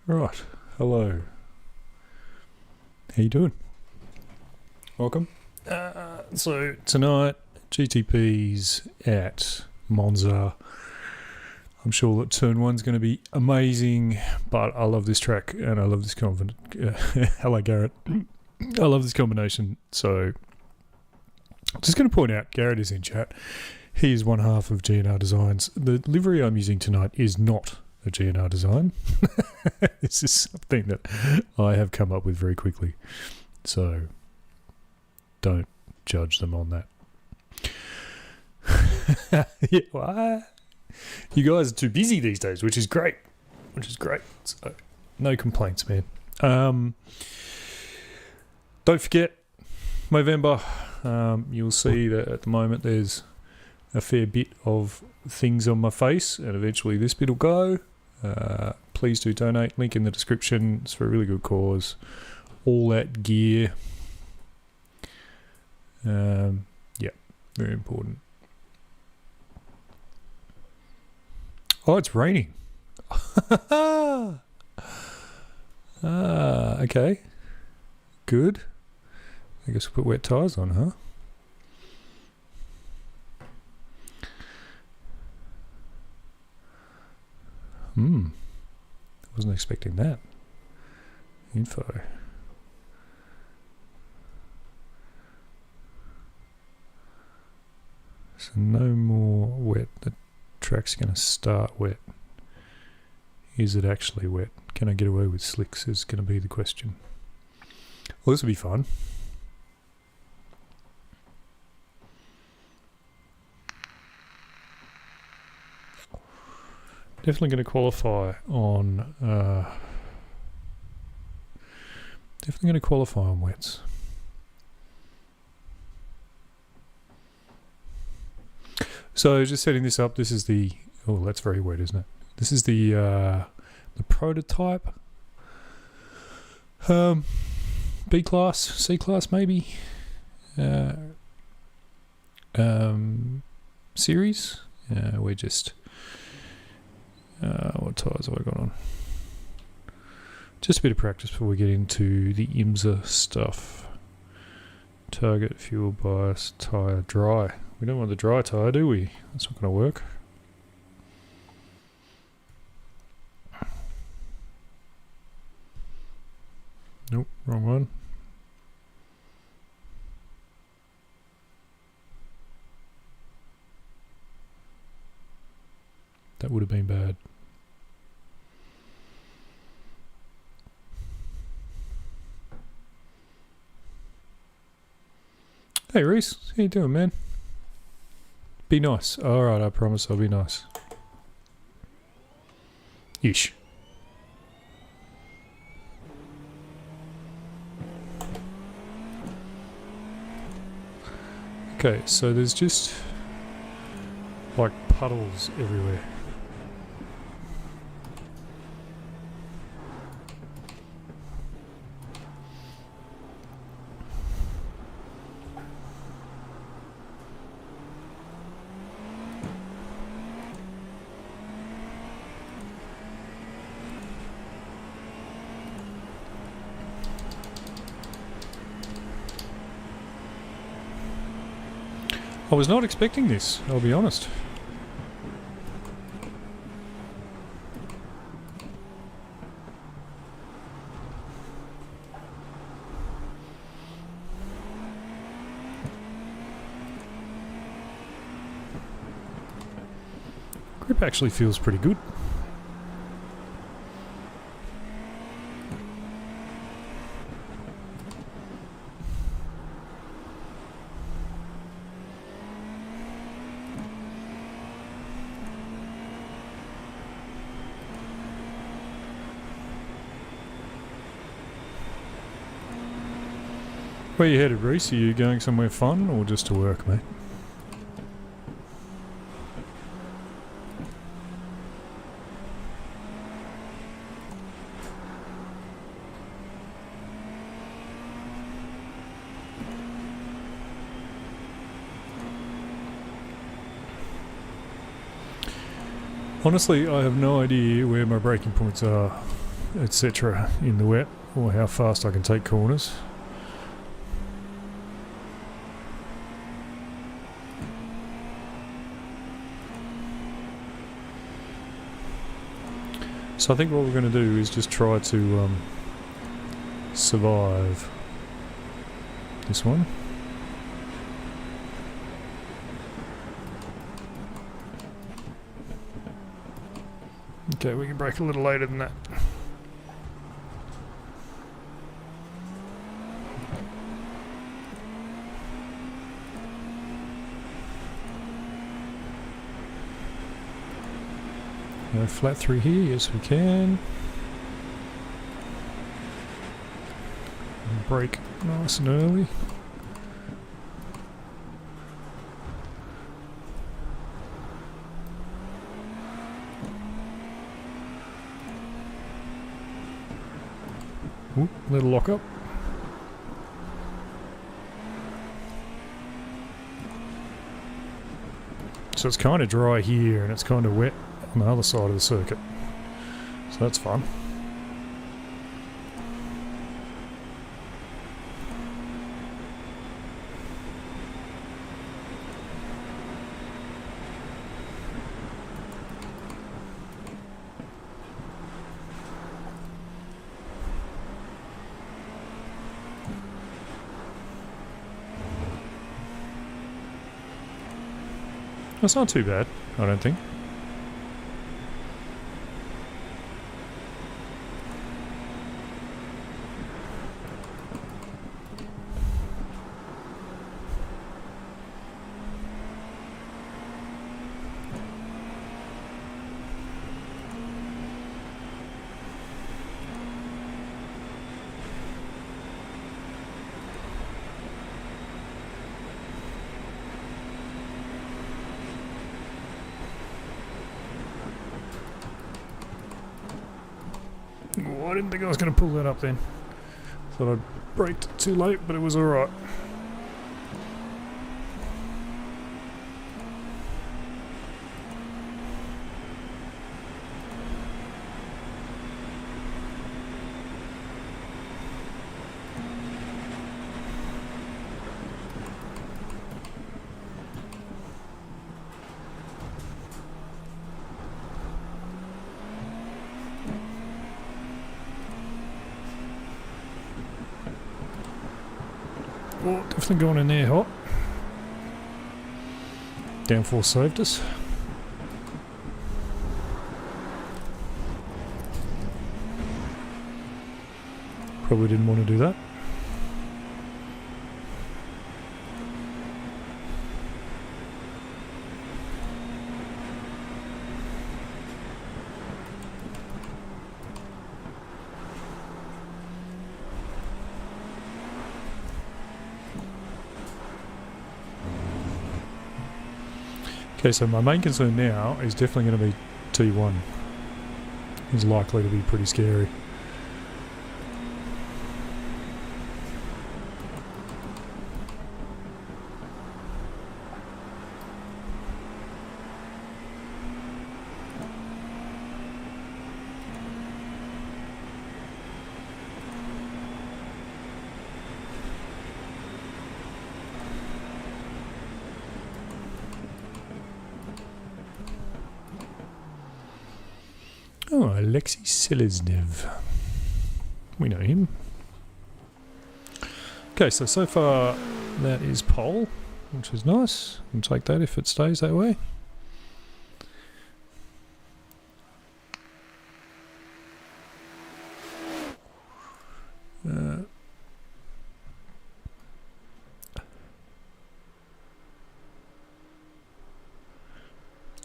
Right, hello. How you doing? Welcome. So tonight, GTP's at Monza. I'm sure that turn one's going to be amazing, but I love this track and I love this hello, Garrett. I love this combination. So, just going to point out, Garrett is in chat. He is one half of GNR Designs. The livery I'm using tonight is not a GNR design. This is something that I have come up with very quickly. So, don't judge them on that. Yeah, well, you guys are too busy these days, which is great. So, no complaints, man. Don't forget, Movember. You'll see that at the moment there's a fair bit of things on my face, and eventually this bit will go. Please do donate. Link in the description. It's for a really good cause. All that gear. Yeah, very important. Oh, it's raining. Okay. Good. I guess we'll put wet tyres on, huh? Wasn't expecting that. Info. So no more wet. The track's going to start wet. Is it actually wet? Can I get away with slicks is going to be the question. Well, this will be fun. Definitely going to qualify on wets. So just setting this up, this is the that's very wet, isn't it? This is the prototype B class, C class maybe series. We're just what tyres have I got on? Just a bit of practice before we get into the IMSA stuff. Target, fuel bias, tyre dry. We don't want the dry tyre, do we? That's not going to work. Nope, wrong one. That would have been bad. Hey Reese, how you doing, man? Be nice. Alright, I promise I'll be nice. Ish. Okay, so there's just like puddles everywhere. I was not expecting this, I'll be honest. Grip actually feels pretty good. Where you headed, Reese? Are you going somewhere fun or just to work, mate? Honestly, I have no idea where my breaking points are. etc. in the wet, or how fast I can take corners. So I think what we're going to do is just try to survive this one. Okay, we can brake a little later than that. Go flat through here, yes we can. And brake nice and early. Oop, little lock up. So it's kind of dry here and it's kind of wet on the other side of the circuit. So that's fun. That's not too bad, I don't think. Oh, I didn't think I was going to pull that up then. Thought I'd braked too late, but it was alright. Oh, definitely going in there hot. Downforce saved us. Probably didn't want to do that. Okay, so my main concern now is definitely going to be T1. It's likely to be pretty scary. Oh, Alexei Seleznev. We know him. Okay, so far that is pole, which is nice. We'll take that if it stays that way.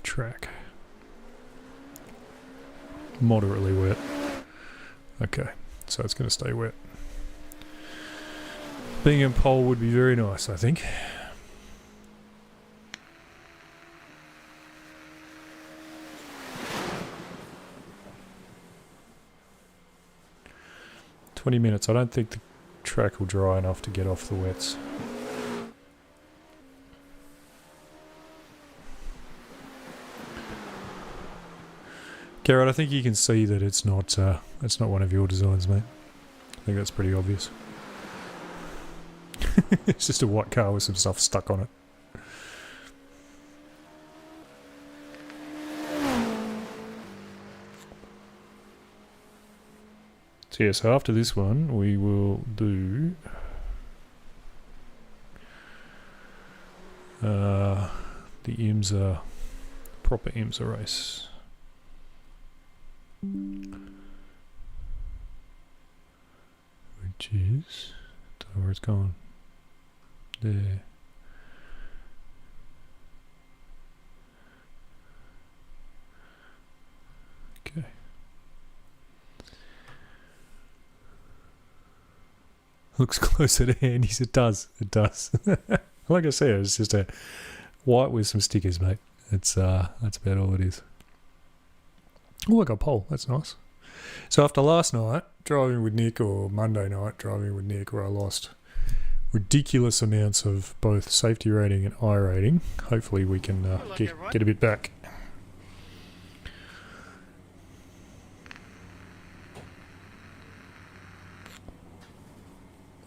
Track. Moderately wet. Okay, so it's going to stay wet. Being in pole would be very nice, I think. "20 minutes. I don't think the track will dry enough to get off the wets. Garrett, I think you can see that it's not one of your designs, mate. I think that's pretty obvious. It's just a white car with some stuff stuck on it. So yeah, so after this one, we will do the IMSA, proper IMSA race. Which is, don't know where it's gone. There. Okay. Looks closer to Andy's. It does. It does. Like I said, it's just a white with some stickers, mate. It's that's about all it is. Oh, I got a pole. That's nice. So after last night, driving with Nick, or Monday night, driving with Nick, where I lost ridiculous amounts of both safety rating and I rating, hopefully we can get a bit back.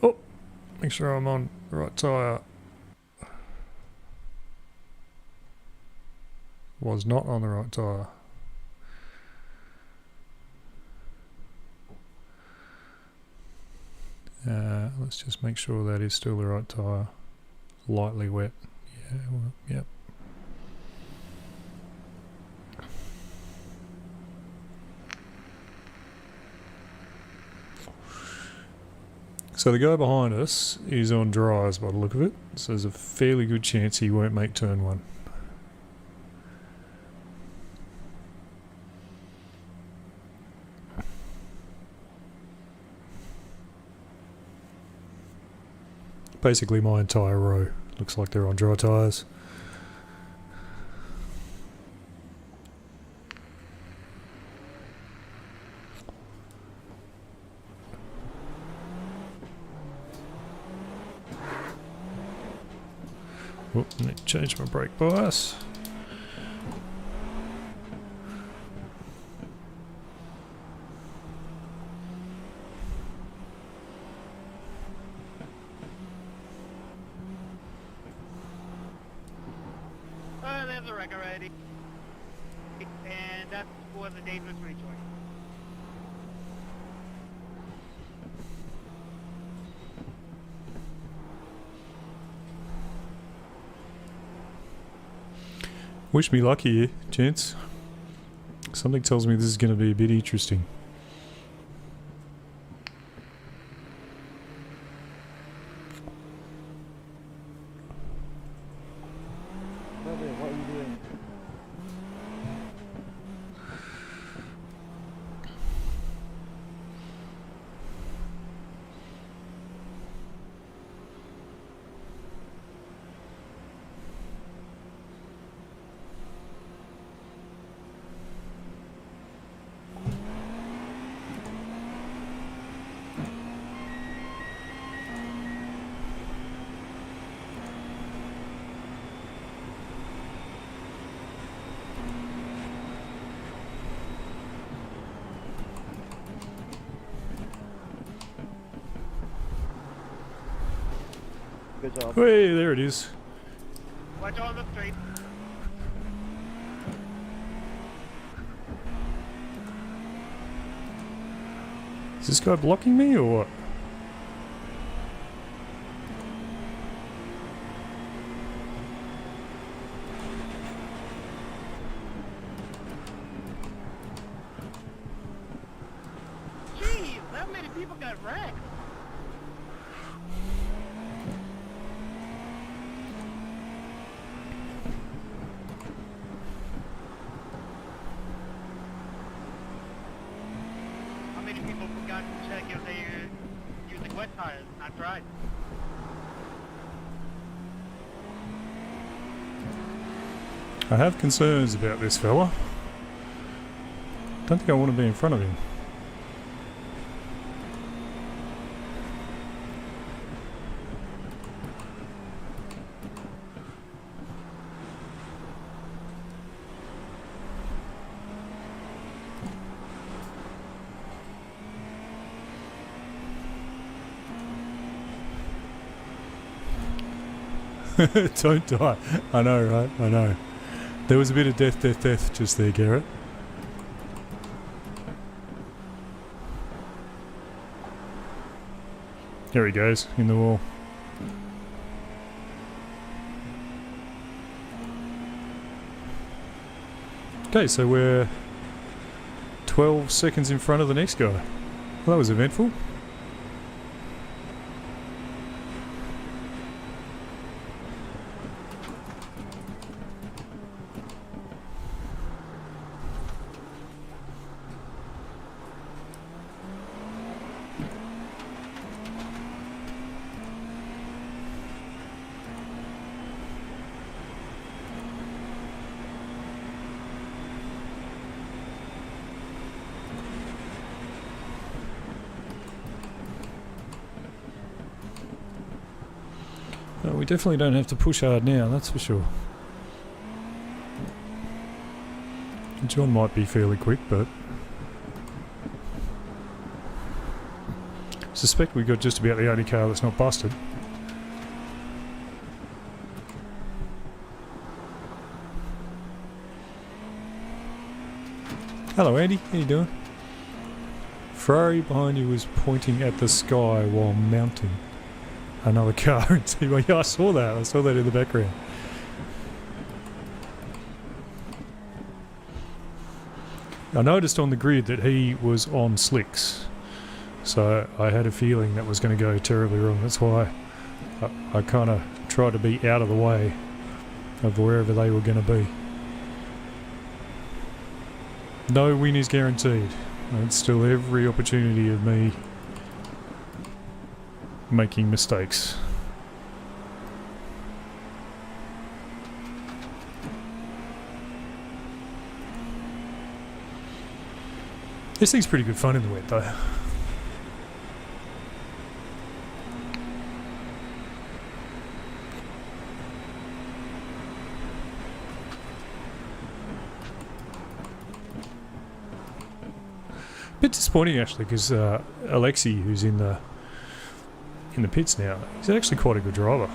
Oh, make sure I'm on the right tyre. Was not on the right tyre. Let's just make sure that is still the right tyre. Lightly wet. Yeah, well, yep. So the guy behind us is on dries by the look of it, so there's a fairly good chance he won't make turn one. Basically my entire row looks like they're on dry tyres. Oh, need to change my brake bias. There's the wreck already. And that's for the dangerous rejoin. Wish me luck here, gents. Something tells me this is going to be a bit interesting. What are you doing? Good job. Hey, there it is. Watch on the street. Is this guy blocking me or what? Jeez, that many people got wrecked. How many people forgot to check if they using wet tires? Not right. I have concerns about this fella. Don't think I want to be in front of him. Don't die. I know, right? I know. There was a bit of death just there, Garrett. There he goes, in the wall. Okay, so we're 12 seconds in front of the next guy. Well, that was eventful. We definitely don't have to push hard now, that's for sure. John might be fairly quick, but I suspect we got just about the only car that's not busted. Hello Andy, how you doing? Ferrari behind you was pointing at the sky while mounting another car. Yeah, I saw that. I saw that in the background. I noticed on the grid that he was on slicks, so I had a feeling that was going to go terribly wrong. That's why I kind of tried to be out of the way of wherever they were going to be. No win is guaranteed. There's still every opportunity of me making mistakes. This thing's pretty good fun in the wet though. Bit disappointing actually, because Alexei, who's in the pits now, he's actually quite a good driver.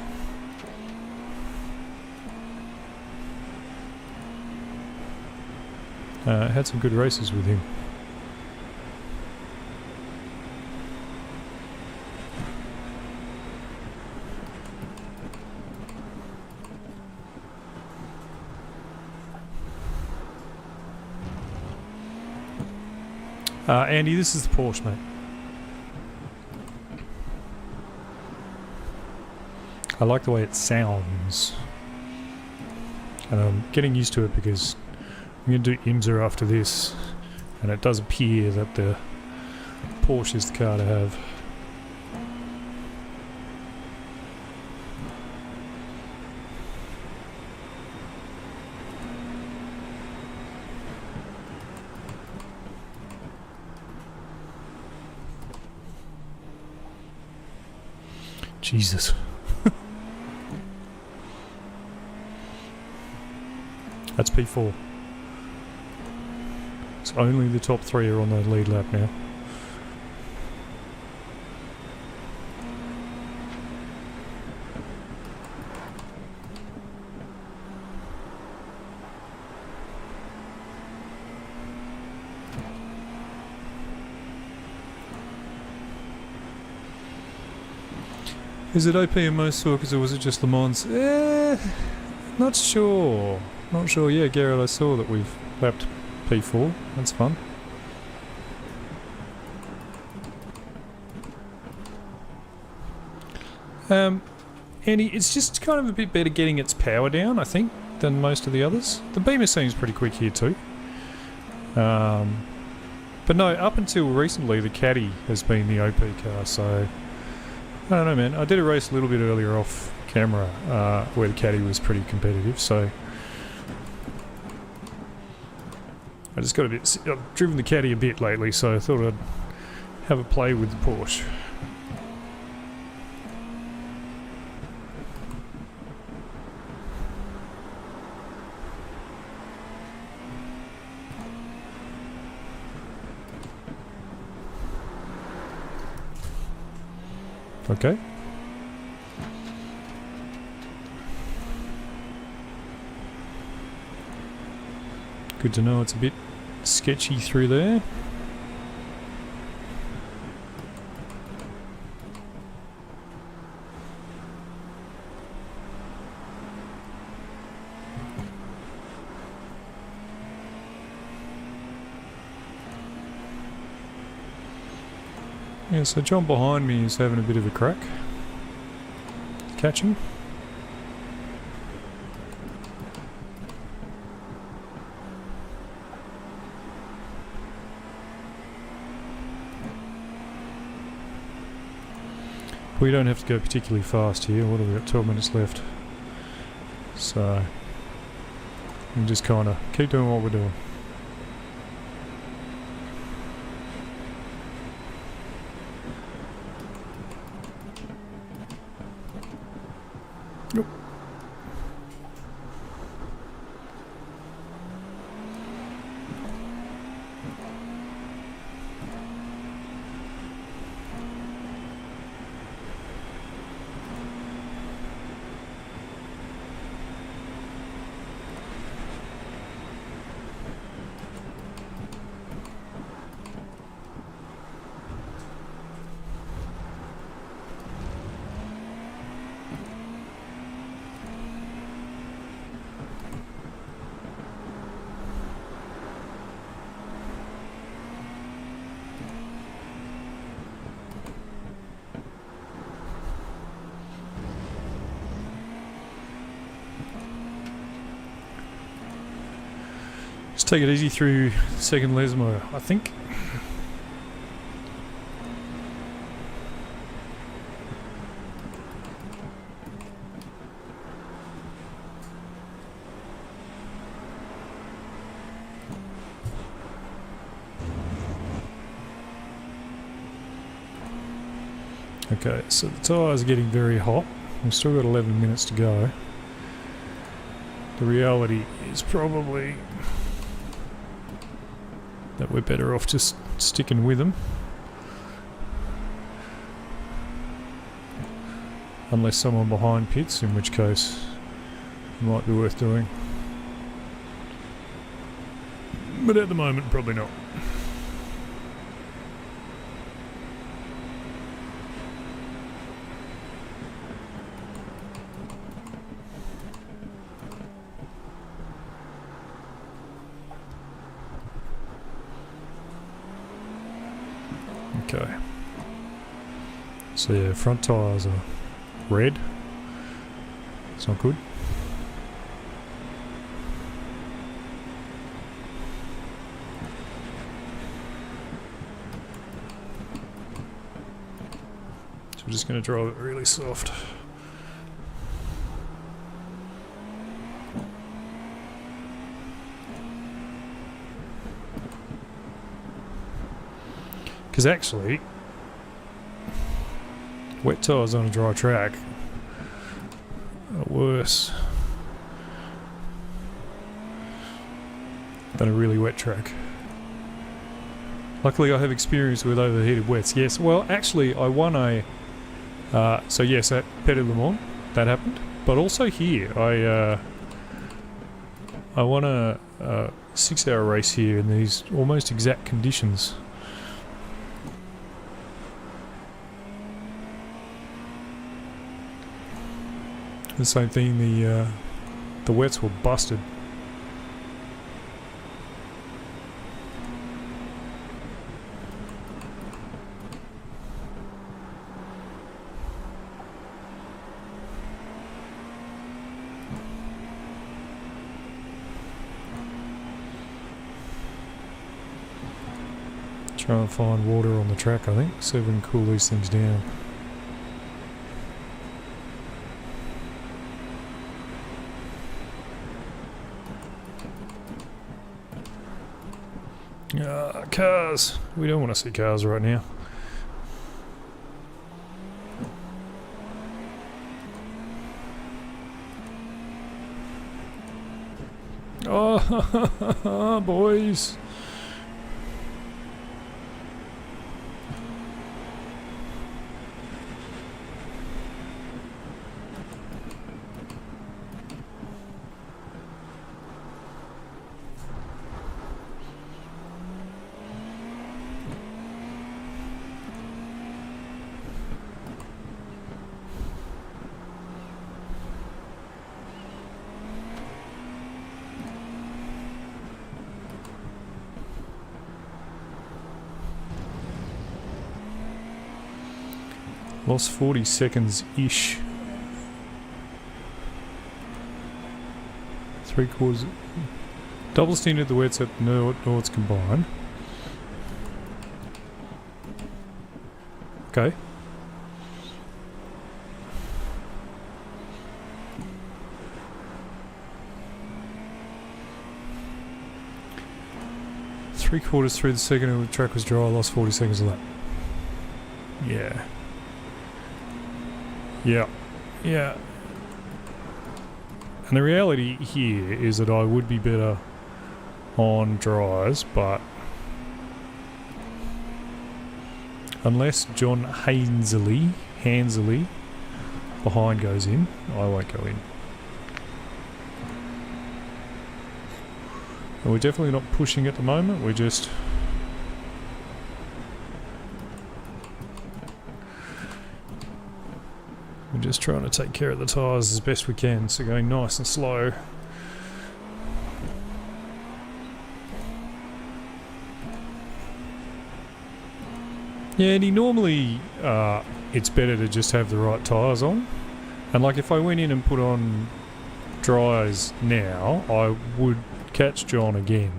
Had some good races with him. Andy, this is the Porsche, mate. I like the way it sounds. And I'm getting used to it because I'm going to do IMSA after this. And it does appear that the Porsche is the car to have. Jesus. That's P4. So only the top three are on the lead lap now. Is it OP in most circuits or was it just Le Mans? Not sure. Not sure. Yeah, Garrett, I saw that we've lapped P4. That's fun. Andy, it's just kind of a bit better getting its power down, I think, than most of the others. The Beamer seems pretty quick here too. But no, up until recently, the Caddy has been the OP car, so I don't know, man. I did a race a little bit earlier off camera where the Caddy was pretty competitive, so I just got a bit. I've driven the Caddy a bit lately, so I thought I'd have a play with the Porsche. Okay. Good to know it's a bit sketchy through there. Yeah, so John behind me is having a bit of a crack. Catch him. We don't have to go particularly fast here. What have we got? 12 minutes left. So, we can just kind of keep doing what we're doing. Yep. Just take it easy through second Lesmo, I think. Okay, so the tyres are getting very hot. We've still got 11 minutes to go. The reality is probably that we're better off just sticking with them. Unless someone behind pits, in which case it might be worth doing. But at the moment, probably not. Okay. So yeah, front tyres are red. It's not good. So we're just going to drive it really soft. Because actually, wet tyres on a dry track are worse than a really wet track. Luckily I have experience with overheated wets. Yes, well actually I won a... so yes, at Petit Le Mans, that happened. But also here, I won a 6-hour race here in these almost exact conditions. The same thing, the wets were busted. Try and find water on the track, I think, so we can cool these things down. Cars. We don't want to see cars right now. Oh, boys. Lost 40 seconds-ish. 3/4. Double stint at the wets at Nords combined. Okay. Three-quarters through the second and the track was dry. I lost 40 seconds of that. Yeah. Yeah. Yeah. And the reality here is that I would be better on dries, but unless John Hansley behind goes in, I won't go in. And we're definitely not pushing at the moment, we're just trying to take care of the tyres as best we can, so going nice and slow. Yeah, and normally it's better to just have the right tyres on. And like if I went in and put on dries now, I would catch John again.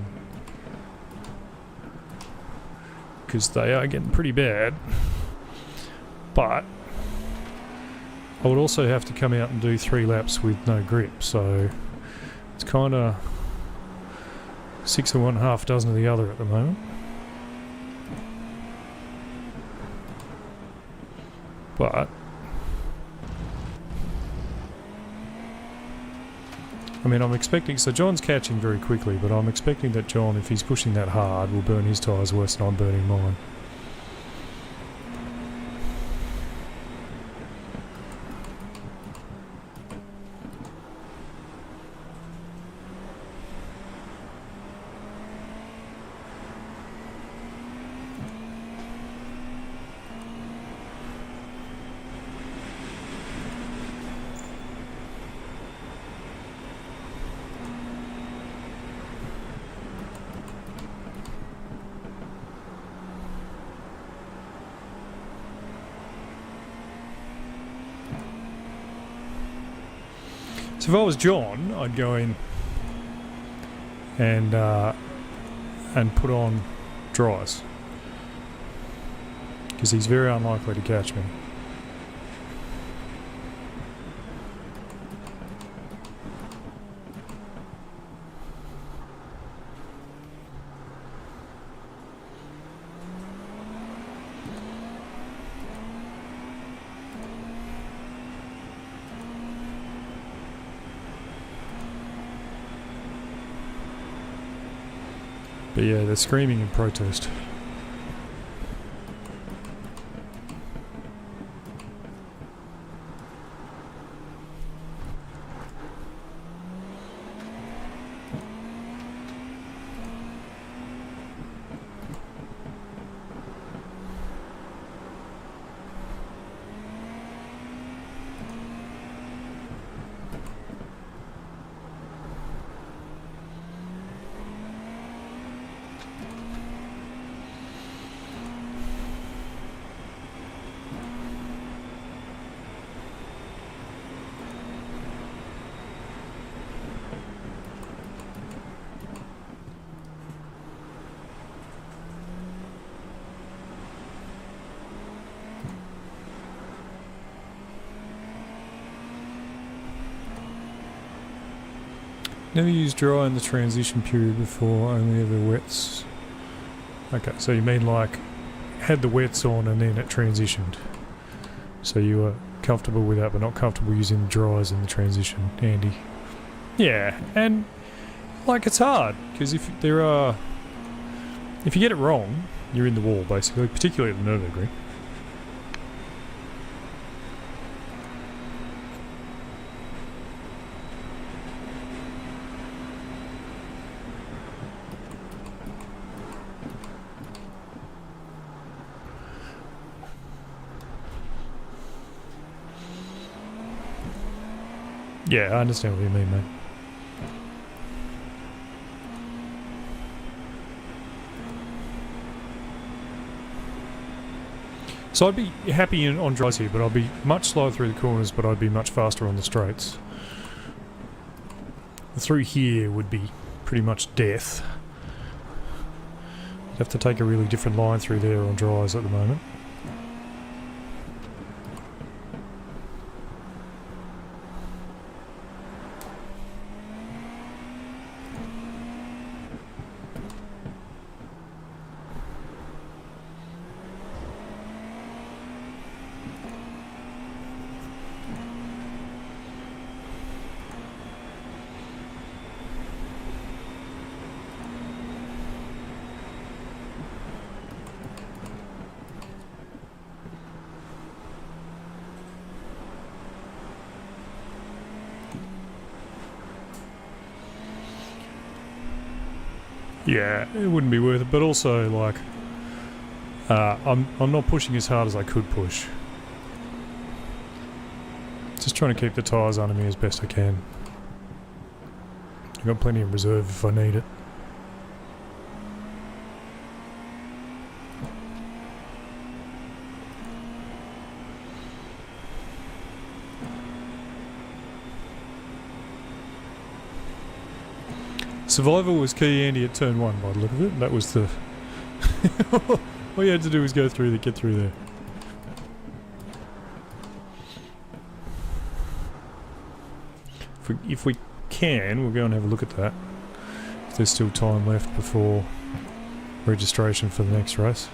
Because they are getting pretty bad. But I would also have to come out and do 3 laps with no grip, so it's kind of 6 of one, half dozen of the other at the moment. But I mean, I'm expecting, so John's catching very quickly, but I'm expecting that John, if he's pushing that hard, will burn his tyres worse than I'm burning mine. So if I was John, I'd go in and put on dries, because he's very unlikely to catch me. But yeah, they're screaming in protest. Never used dry in the transition period before, only ever wets. Okay, so you mean like had the wets on and then it transitioned. So you were comfortable with that but not comfortable using the dries in the transition. Handy. Yeah, and like it's hard because if you get it wrong, you're in the wall basically, particularly at the Nürburgring. Yeah, I understand what you mean, mate. So I'd be happy on dries here, but I'd be much slower through the corners, but I'd be much faster on the straights. Through here would be pretty much death. You'd have to take a really different line through there on dries at the moment. Yeah, it wouldn't be worth it, but also, like, I'm not pushing as hard as I could push. Just trying to keep the tyres under me as best I can. I've got plenty of reserve if I need it. Survival was key, Andy, at turn 1 by the look of it. That was the... all you had to do was go through get through there. If we can, we'll go and have a look at that. If there's still time left before registration for the next race.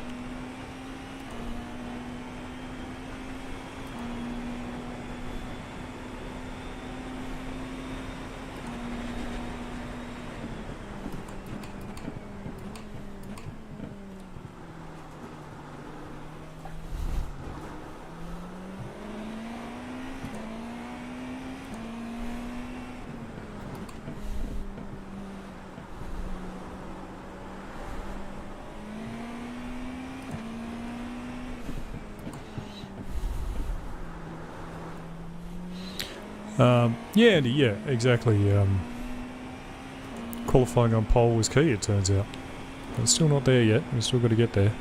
Yeah, Andy, yeah, exactly. Qualifying on pole was key, it turns out. It's still not there yet, we've still got to get there.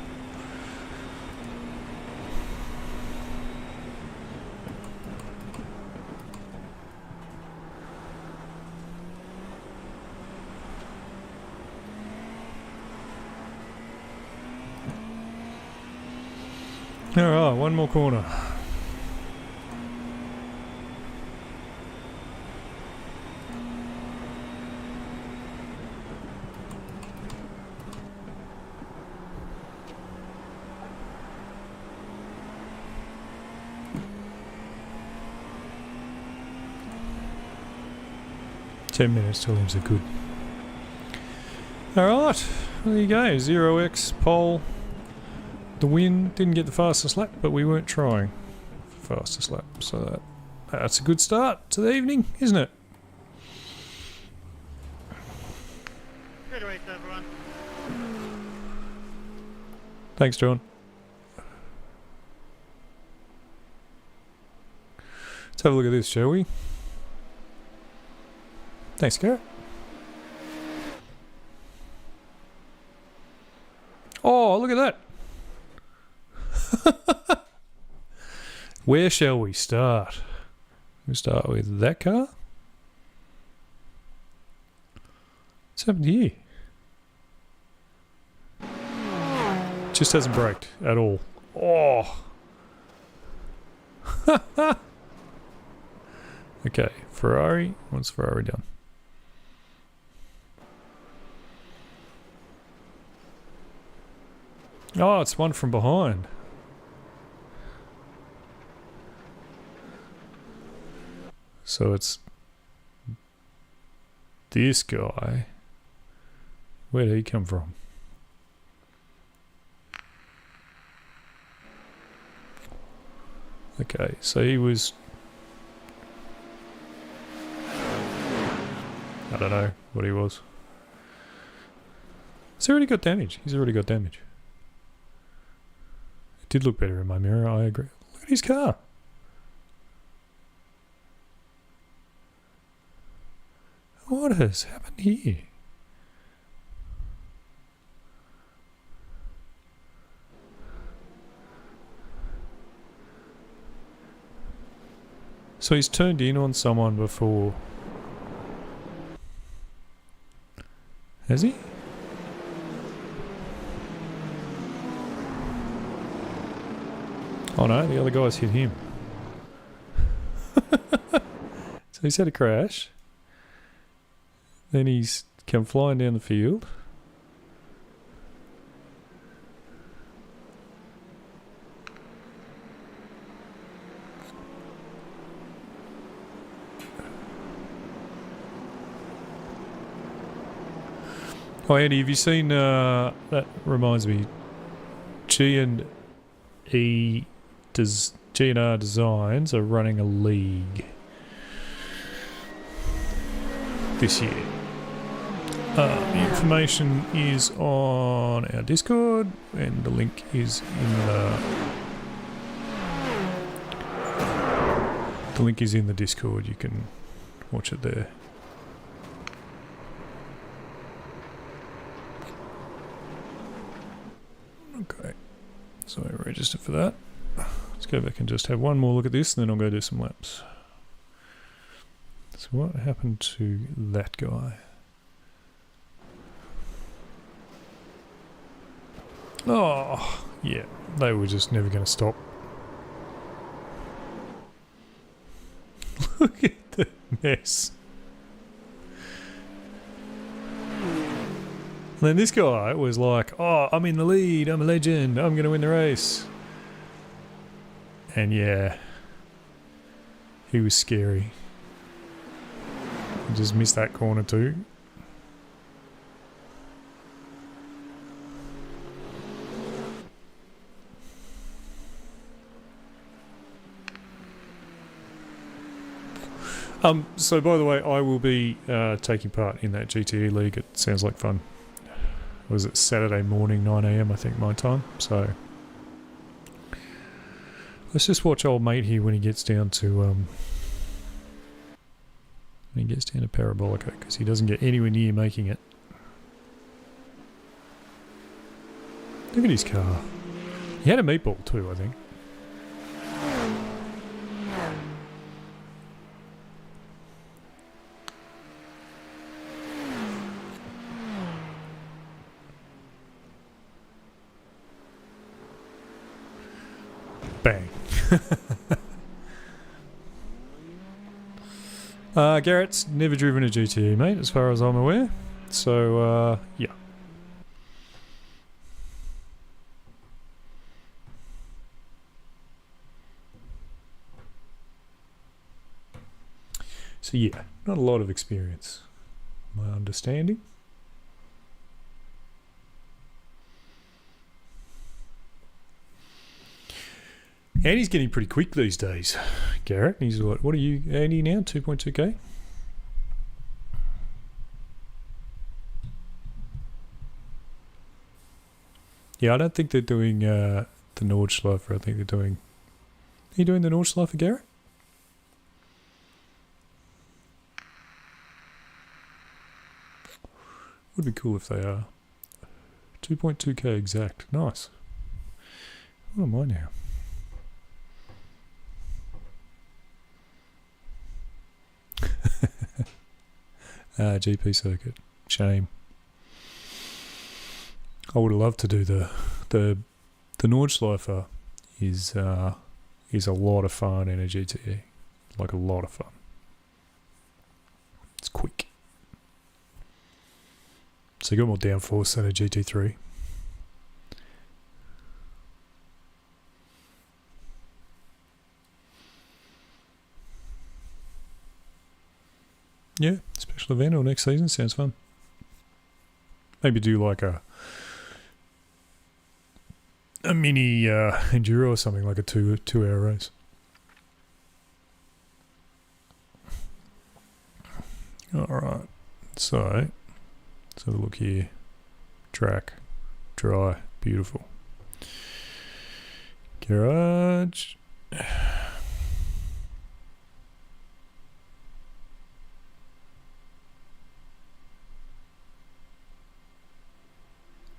Alright, one more corner. Ten minutes till IMSA good. Alright, well, there you go, 0x, pole. The win, didn't get the fastest lap, but we weren't trying for fastest lap. So that's a good start to the evening, isn't it? Good race, everyone. Thanks, John. Let's have a look at this, shall we? Thanks, Garrett. Oh, look at that. Where shall we start? We'll start with that car. What's happened here? Just hasn't braked at all. Oh. Okay, Ferrari. What's Ferrari done? Oh, it's one from behind. So it's this guy. Where did he come from? Okay, so he was... I don't know what he was. He's already got damage. He's already got damage. It did look better in my mirror, I agree. Look at his car. What has happened here? So he's turned in on someone before. Has he? Oh no, the other guy's hit him. So he's had a crash. Then he's come flying down the field. Oh, Andy, have you seen, that reminds me, G&R Designs are running a league this year. The information is on our Discord, and the link is in the Discord. You can watch it there. Okay, so register for that. Let's go back and just have one more look at this, and then I'll go do some laps. So what happened to that guy? Oh, yeah, they were just never going to stop. Look at the mess. And then this guy was like, oh, I'm in the lead, I'm a legend, I'm going to win the race. And yeah, he was scary. He just missed that corner too. So by the way, I will be taking part in that GTE league. It sounds like fun. Was it Saturday morning, 9 AM, I think, my time. So let's just watch old mate here when he gets down to Parabolica, because he doesn't get anywhere near making it. Look at his car. He had a meatball too, I think. Bang. Garrett's never driven a GTE, mate, as far as I'm aware. So, yeah. So, yeah, not a lot of experience, my understanding. Andy's getting pretty quick these days, Garrett. He's what are you, Andy, now? 2.2k? Yeah, I don't think they're doing the Nordschleifer. I think they're doing... Are you doing the Nordschleifer, Garrett? Would be cool if they are. 2.2k exact. Nice. What am I now? GP circuit. Shame. I would have loved to do the Nordschleifer is a lot of fun in a GTE. Like a lot of fun. It's quick. So you got more downforce than a GT3. Yeah, special event or next season sounds fun. Maybe do like a mini enduro or something, like a two-hour race. All right, so let's have a look here. Track, dry, beautiful. Garage.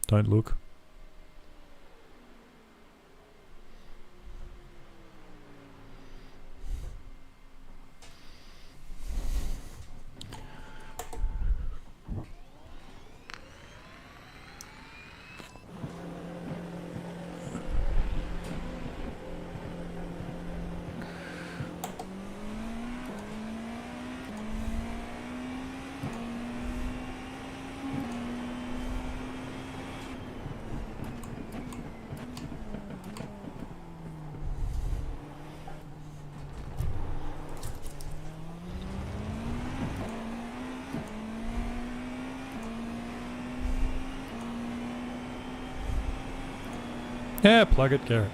Don't look. Yeah, plug it, Garrett.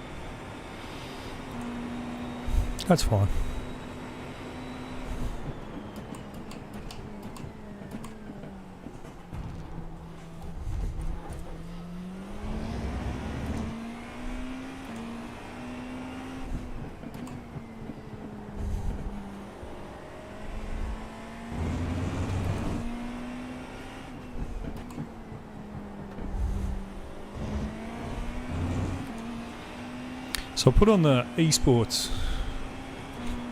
That's fine. So I put on the esports.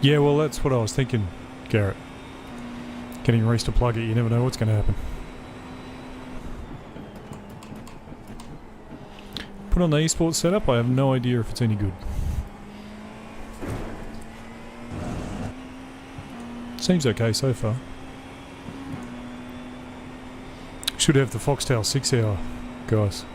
Yeah, well, that's what I was thinking, Garrett. Getting Reese to plug it, you never know what's going to happen. Put on the esports setup, I have no idea if it's any good. Seems okay so far. Should have the Foxtail 6 hour, guys.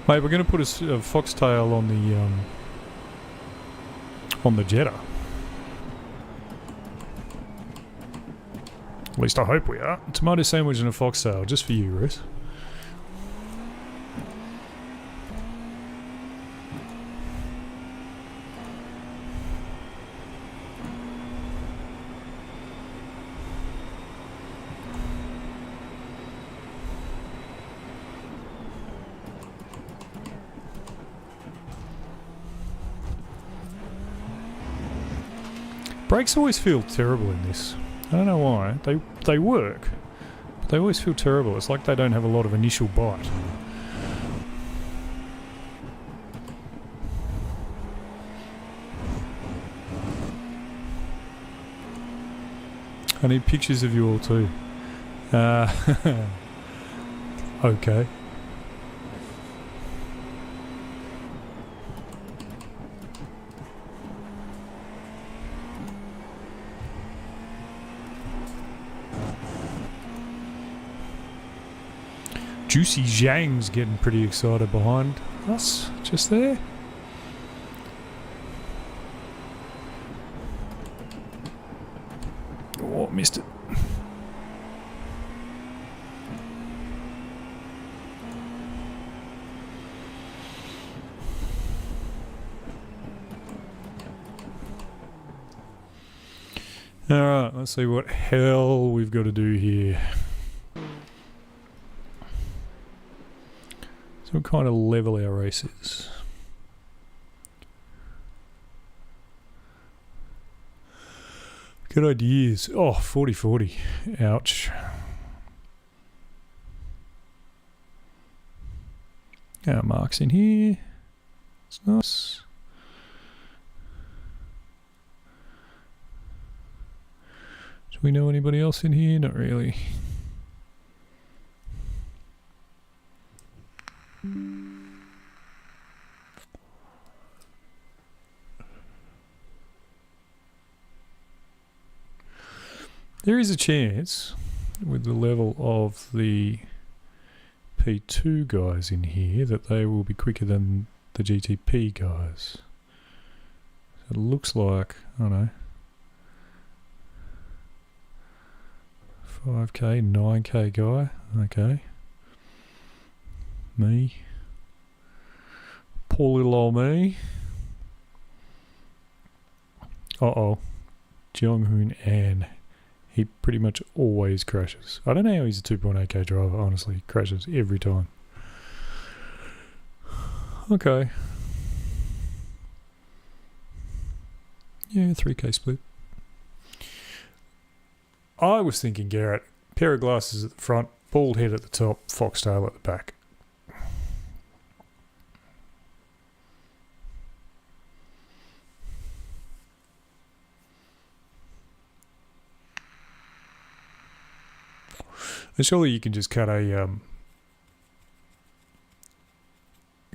Mate, we're going to put a foxtail on the Jetta. At least I hope we are. Tomato sandwich and a foxtail, just for you, Ruth. Brakes always feel terrible in this. I don't know why. They work, but they always feel terrible. It's like they don't have a lot of initial bite. I need pictures of you all too. Okay. Juicy Zhang's getting pretty excited behind us, just there. Oh, missed it. Alright, let's see what hell we've got to do here. So we'll kind of level our races. Good ideas. Oh, 40-40. Ouch. Our marks in here. It's nice. Do we know anybody else in here? Not really. There is a chance with the level of the P2 guys in here that they will be quicker than the GTP guys. It looks like, I don't know, 5k, 9k guy, okay. Me. Poor little old me. Uh-oh. Jong-hoon An. He pretty much always crashes. I don't know how he's a 2.8k driver, honestly. He crashes every time. Okay. Yeah, 3k split. I was thinking, Garrett, pair of glasses at the front, bald head at the top, foxtail at the back. And surely you can just cut a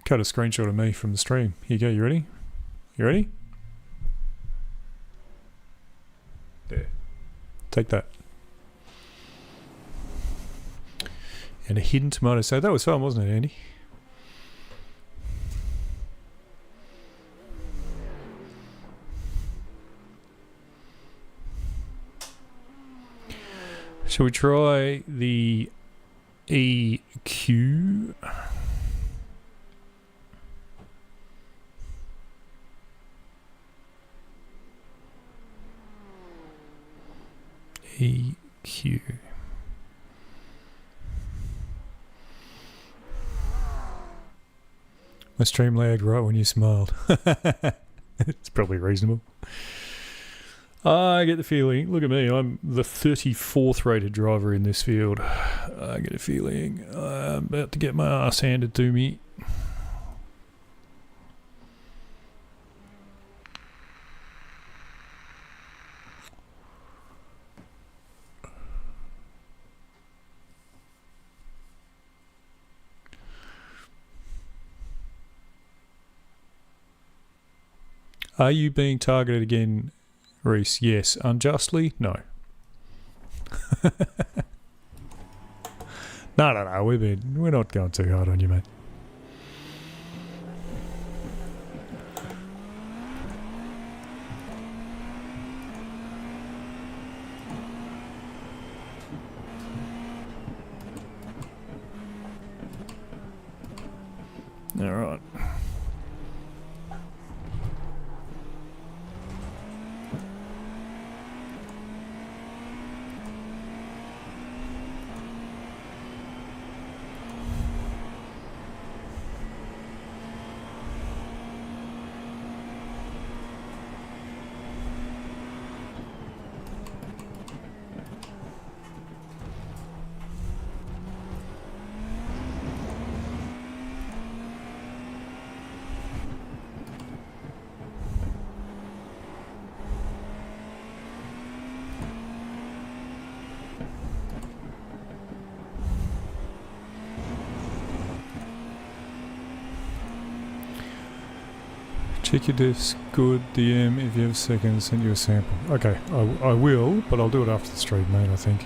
screenshot of me from the stream. Here you go, you ready? You ready? There. Take that. And a hidden tomato. So that was fun, wasn't it, Andy? Shall we try the EQ? EQ. My stream lagged right when you smiled. It's probably reasonable. I get the feeling, look at me, I'm the 34th rated driver in this field. I get a feeling I'm about to get my ass handed to me. Are you being targeted again, Reese? Yes. Unjustly? No. No. We're not going too hard on you, mate. All right. Check your diffs, good DM if you have a second, send you a sample. Okay, I will, but I'll do it after the stream, mate, I think.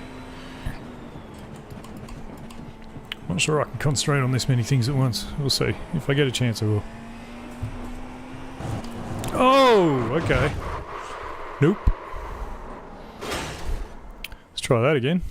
Not sure I can concentrate on this many things at once. We'll see. If I get a chance, I will. Oh, okay. Nope. Let's try that again.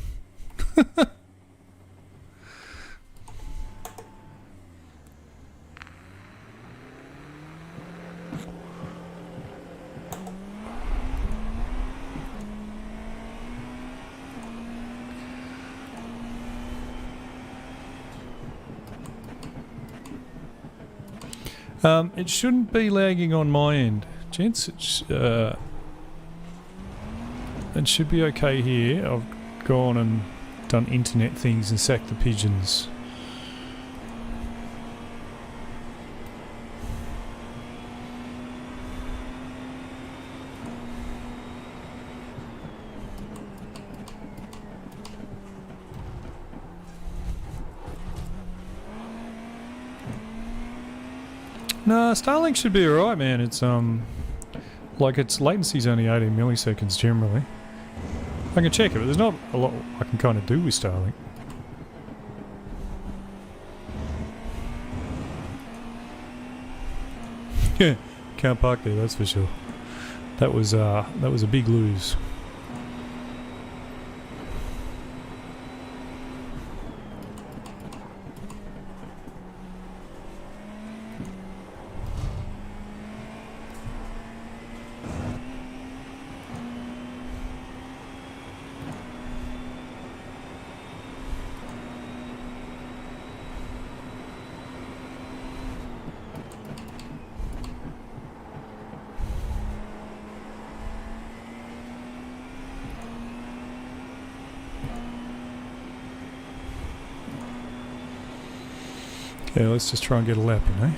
It shouldn't be lagging on my end, gents. It should be okay here. I've gone and done internet things and sacked the pigeons. No, Starlink should be alright, man. It's like its latency's only 18 milliseconds generally. I can check it, but there's not a lot I can kind of do with Starlink. Yeah, can't park there, that's for sure. That was a big lose. Yeah, let's just try and get a lap, you know.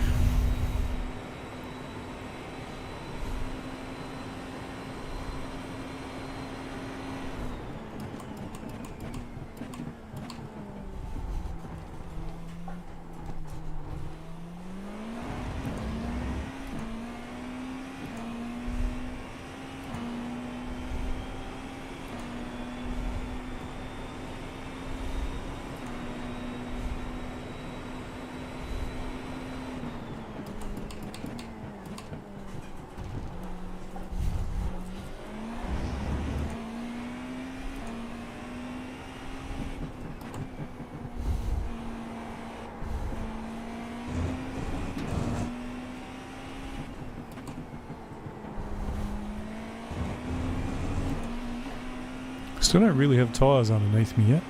Still don't really have tyres underneath me yet.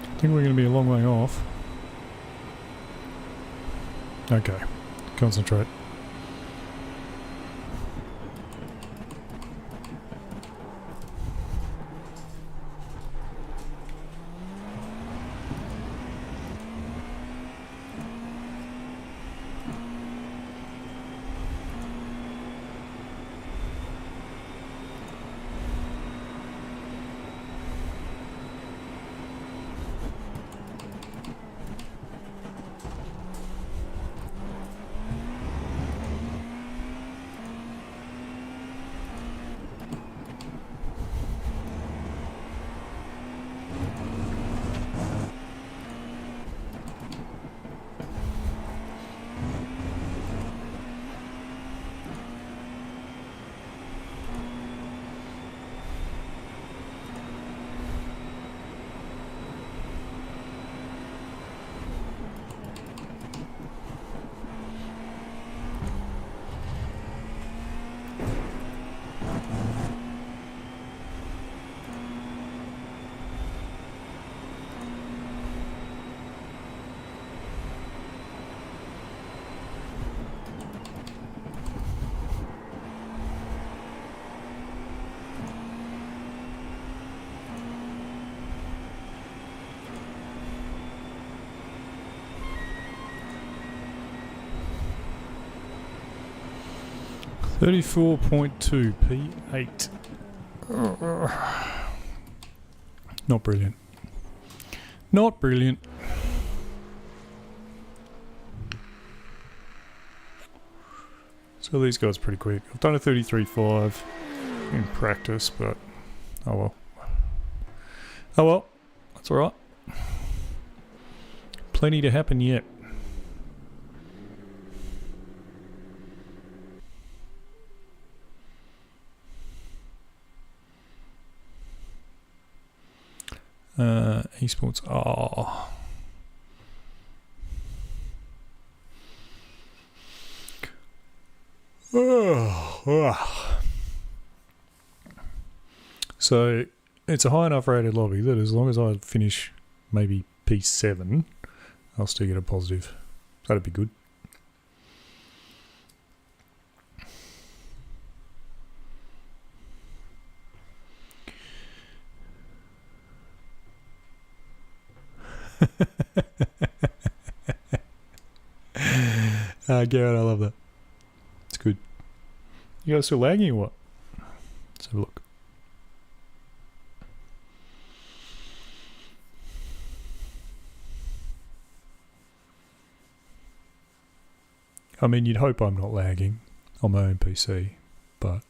I think we're going to be a long way off. Okay, concentrate. .2 P8. Not brilliant. Not brilliant. So these guys are pretty quick. I've done a 33.5 in practice, but oh well. Oh well, that's alright. Plenty to happen yet. Esports. Oh. So it's a high enough rated lobby that as long as I finish maybe P7, I'll still get a positive. That'd be good. Garrett, I love that. It's good. You guys still lagging or what? Let's have a look. I mean, you'd hope I'm not lagging on my own PC, but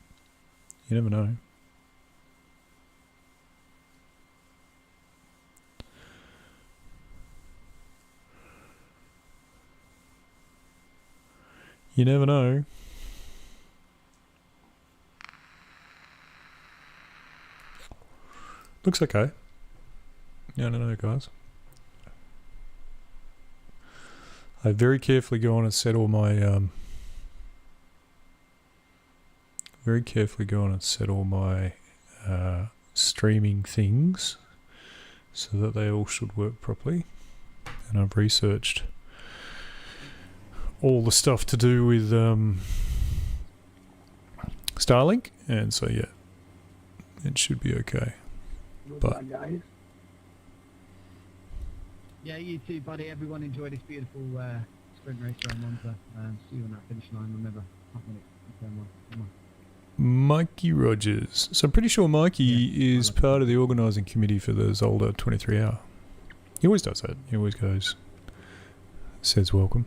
you never know. You never know. Looks okay. Yeah, I don't know, guys. I very carefully go on and set all my streaming things so that they all should work properly. And I've researched all the stuff to do with Starlink, and so yeah, it should be okay. But yeah, you too, buddy. Everyone enjoy this beautiful sprint race around Monza. See you on that finish line. Remember, half minute. Come on. Mikey Rogers. So I'm pretty sure Mikey is part of the organising committee for the Zolder 23 hour. He always does that. He always goes says welcome.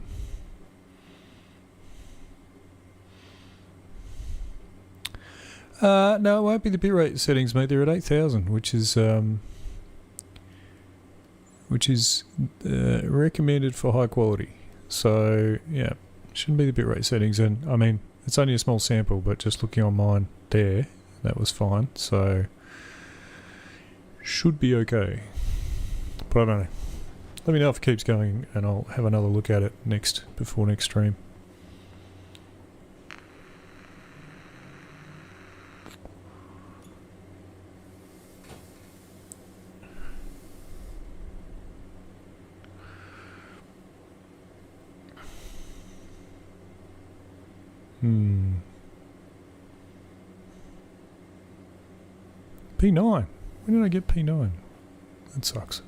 No, it won't be the bitrate settings, mate. They're at 8,000, which is recommended for high quality. So yeah, shouldn't be the bitrate settings. And I mean, it's only a small sample, but just looking on mine there, that was fine. So should be okay. But I don't know. Let me know if it keeps going, and I'll have another look at it before next stream. P9. When did I get P9? That sucks.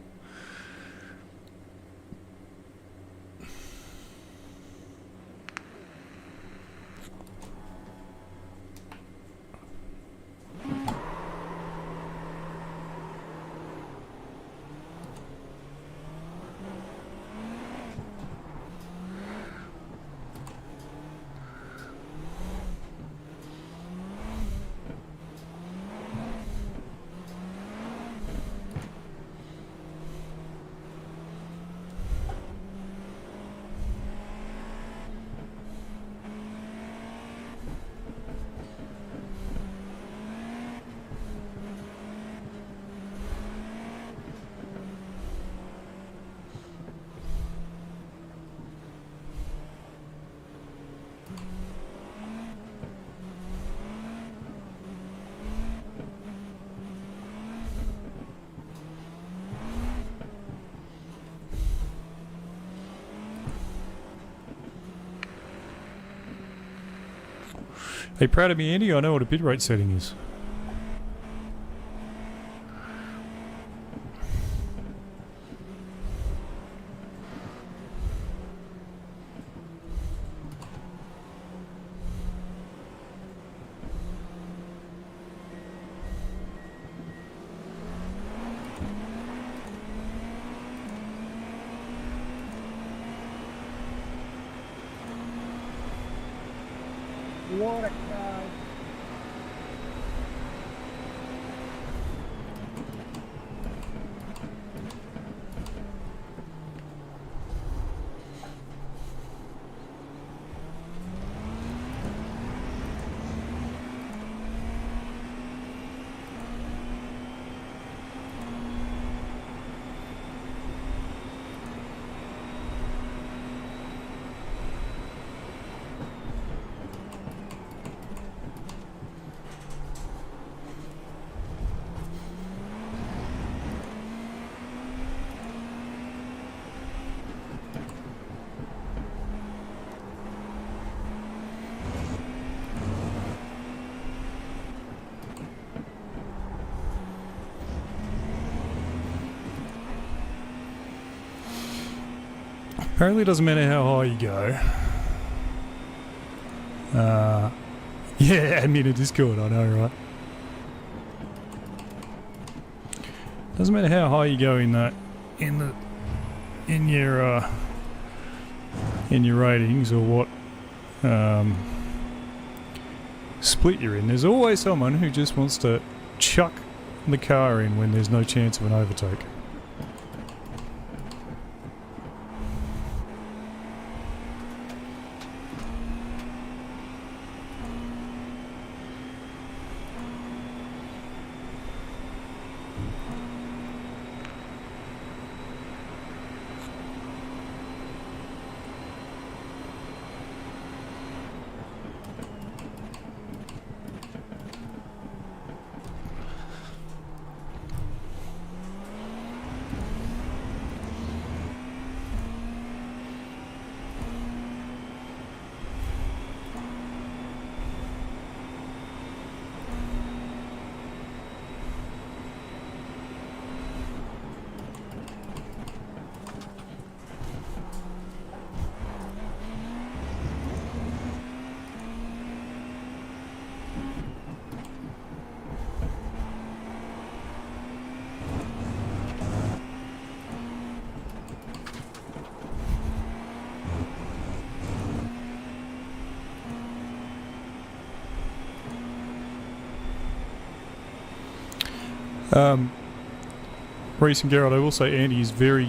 Are you proud of me, Andy? I know what a bitrate setting is. What a crowd. Apparently it doesn't matter how high you go. Yeah, admin in Discord, I know, right? Doesn't matter how high you go in your ratings or what split you're in. There's always someone who just wants to chuck the car in when there's no chance of an overtake. Reese and Garrett, I will say Andy is very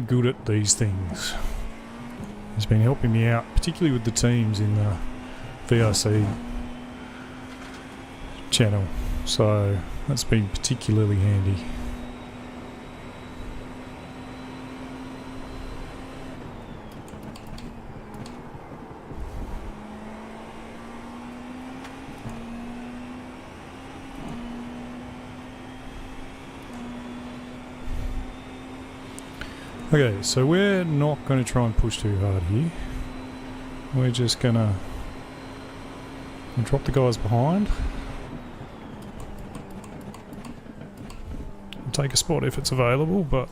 good at these things. He's been helping me out, particularly with the teams in the VRC channel, so that's been particularly handy. Okay, so we're not going to try and push too hard here. We're just going to drop the guys behind. We'll take a spot if it's available, but...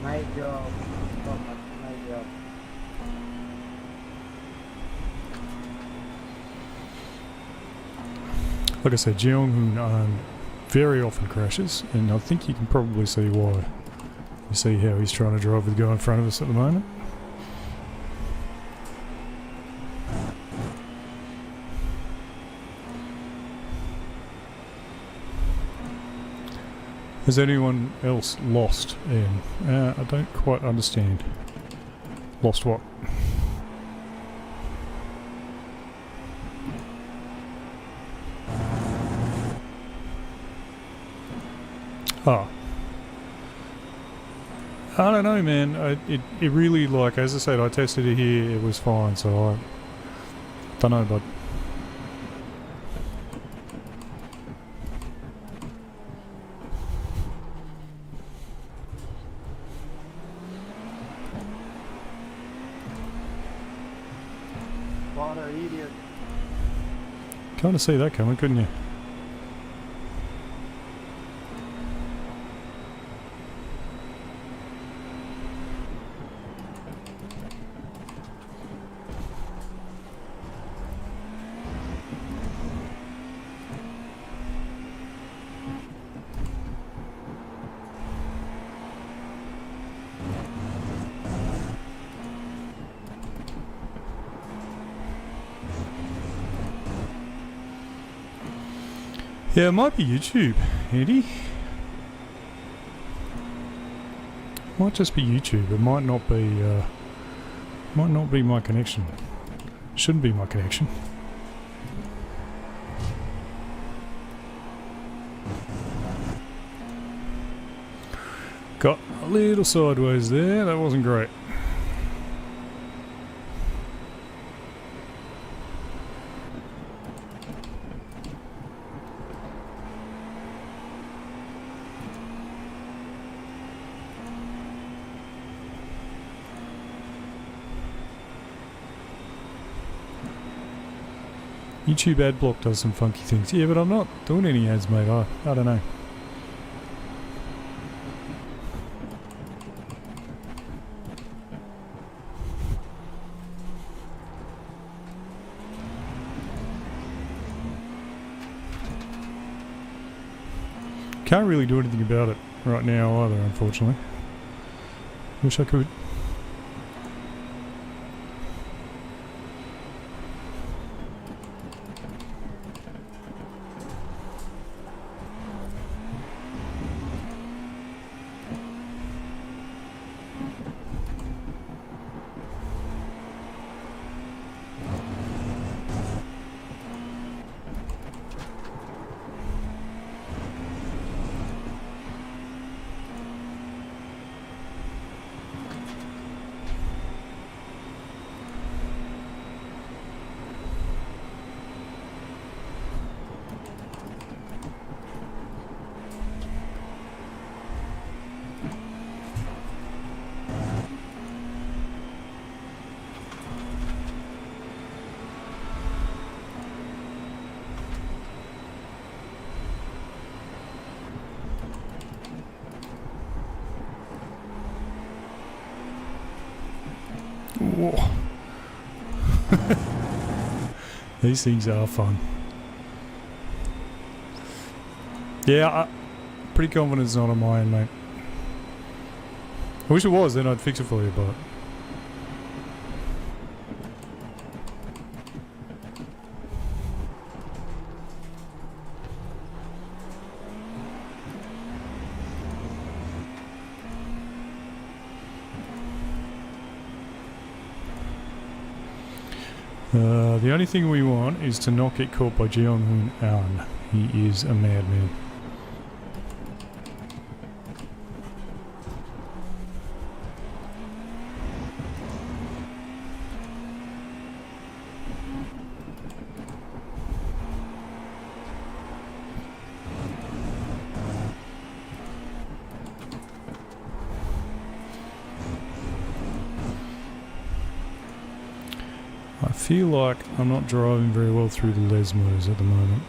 Nice job. Thomas. Nice job. Like I said, Jeong very often crashes, and I think you can probably see why. You see how he's trying to drive with the guy in front of us at the moment. Has anyone else lost, Ian? I don't quite understand. Lost what? Oh. I don't know, man. It really, like, as I said, I tested it here, it was fine, so I don't know, but... What an idiot. Kind of see that coming, couldn't you? Yeah, it might be YouTube, Andy. Might just be YouTube. It might not be my connection. Shouldn't be my connection. Got a little sideways there. That wasn't great. YouTube ad block does some funky things. Yeah, but I'm not doing any ads, mate. I don't know. Can't really do anything about it right now either, unfortunately. Wish I could. Whoa. These things are fun. Yeah, I'm pretty confident it's not on my end, mate. I wish it was, then I'd fix it for you, but... the only thing we want is to not get caught by Jeong-hoon An. He is a madman. I feel like I'm not driving very well through the Lesmos at the moment.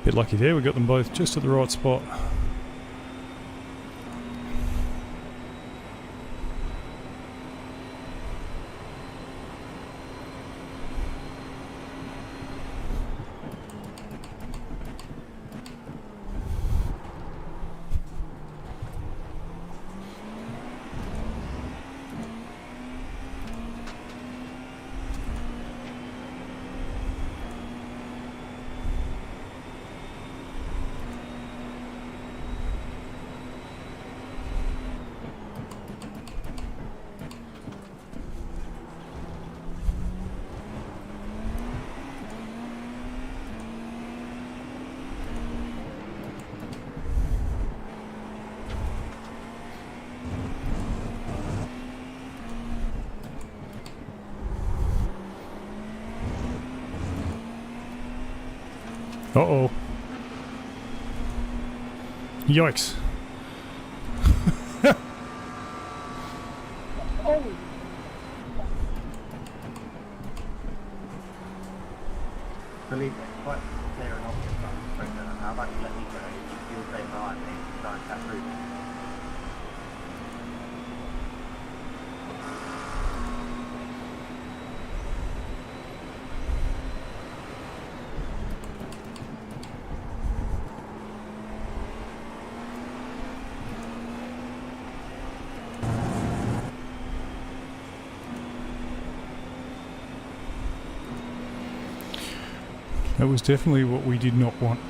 Bit lucky there, we got them both just at the right spot. Uh-oh. Yikes. Believe me, quite clear and obvious that I'm pregnant. How about you let me go? You'll say behind me and try and cut through me. That was definitely what we did not want.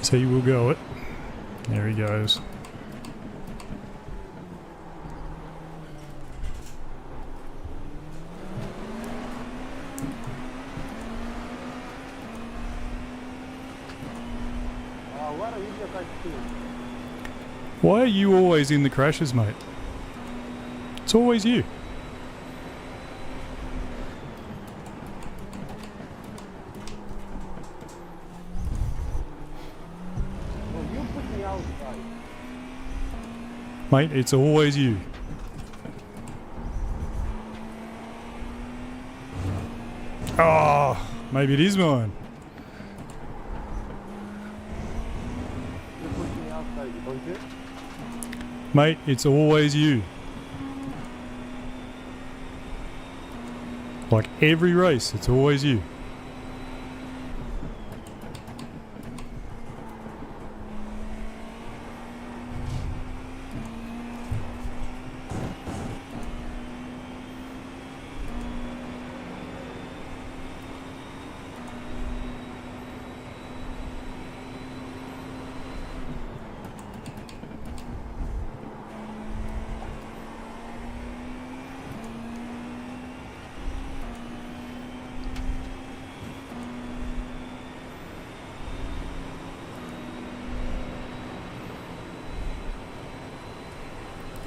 So you will go it. There he goes. What are you doing? Why are you always in the crashes, mate? It's always you. Mate, it's always you. Oh, maybe it is mine. Mate, it's always you. Like every race, it's always you.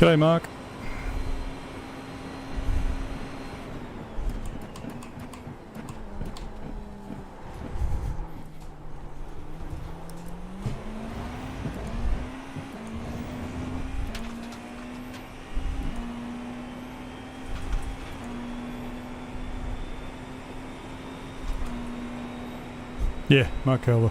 G'day, Mark. Yeah, Mark Calver.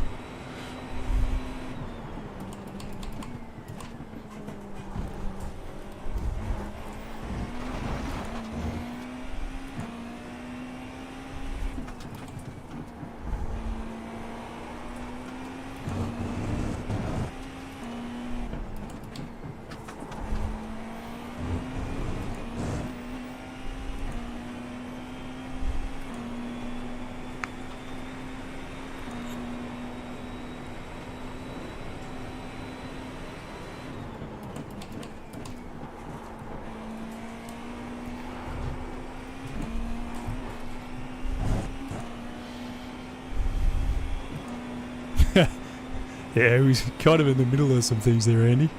Yeah, he was kind of in the middle of some things there, Andy.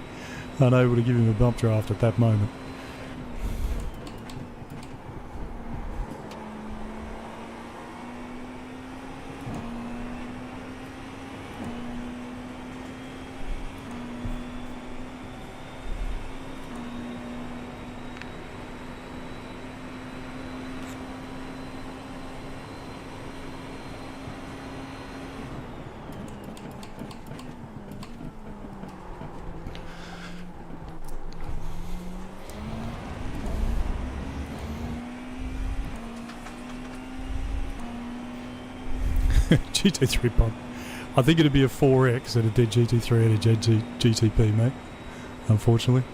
Unable to give him a bump draft at that moment. GT3 pump. I think it'd be a 4X at a dead GT3 and a dead GTP, mate. Unfortunately.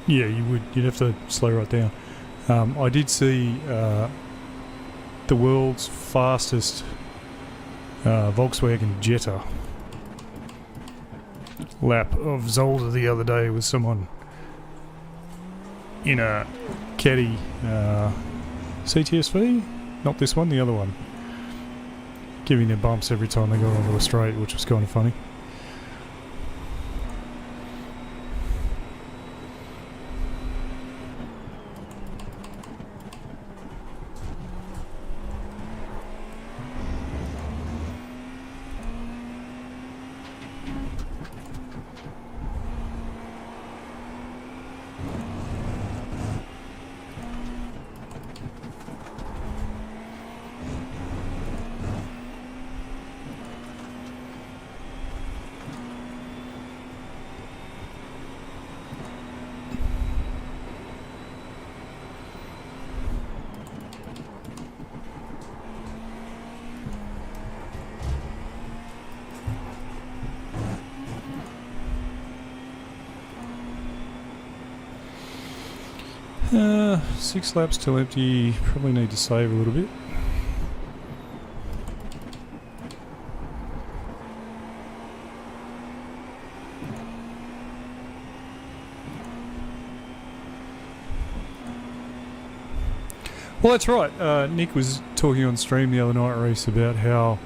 Yeah, you would. You'd have to slow right down. I did see the world's fastest Volkswagen Jetta lap of Zolder the other day with someone in a Caddy CTSV, not this one, the other one, giving them bumps every time they got onto a straight, which was kind of funny. Six laps till empty. Probably need to save a little bit. Well, that's right. Nick was talking on stream the other night, Reese, about how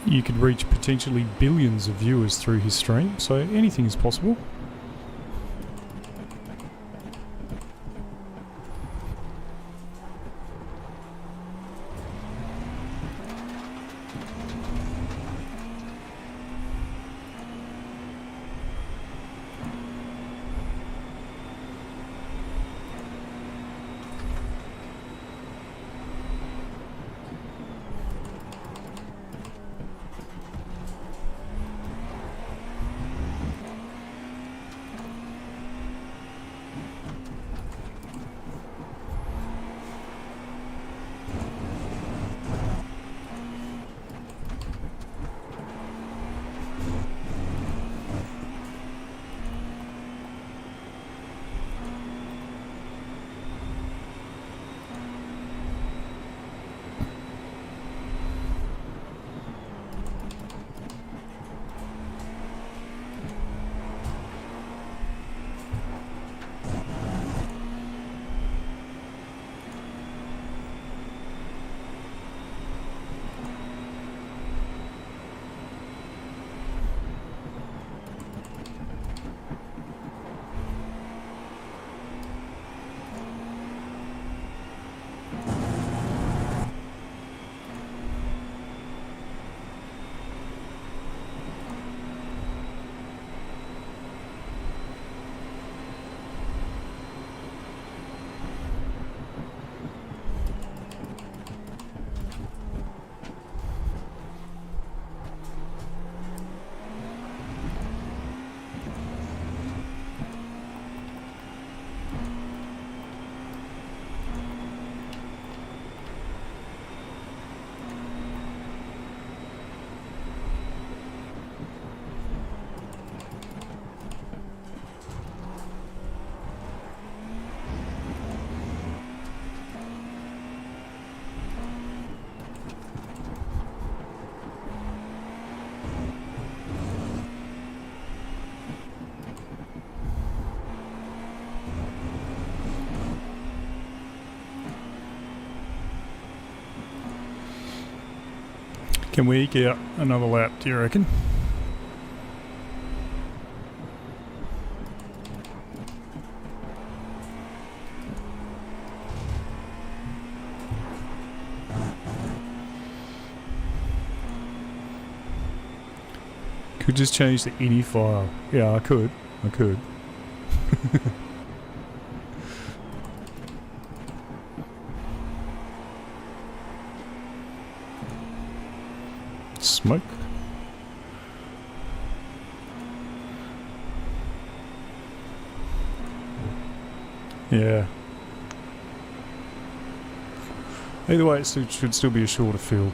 you could reach potentially billions of viewers through his stream. So anything is possible. Can we eke out another lap, do you reckon? Could just change the ini file. Yeah, I could. Smoke. Yeah. Either way, it should still be a shorter field.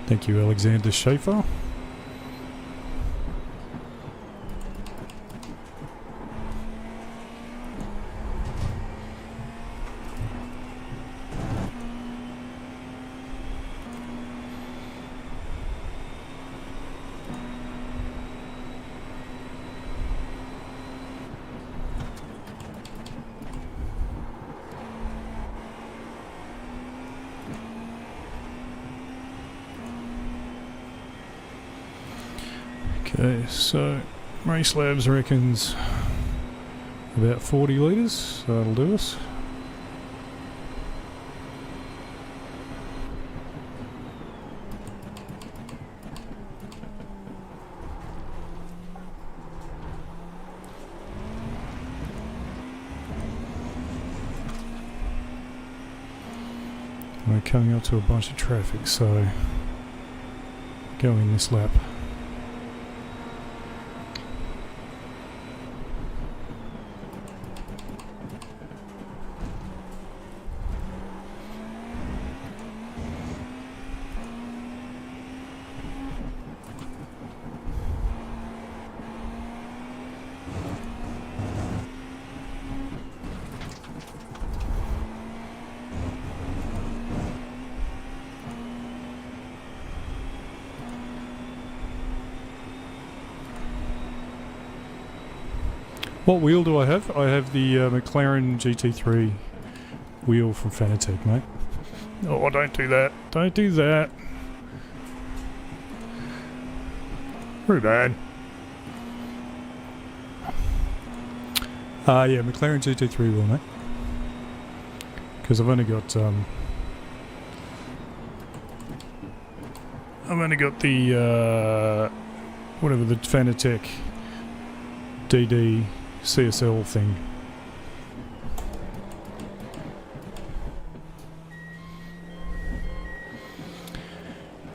Thank you, Alexander Schaefer. Okay, so Race Labs reckons about 40 litres, so that'll do us. We're coming up to a bunch of traffic, so going this lap. What wheel do I have? I have the McLaren GT3 wheel from Fanatec, mate. Oh, don't do that. Don't do that. Ruben. Yeah, McLaren GT3 wheel, mate. Because I've only got the whatever the Fanatec DD CSL thing.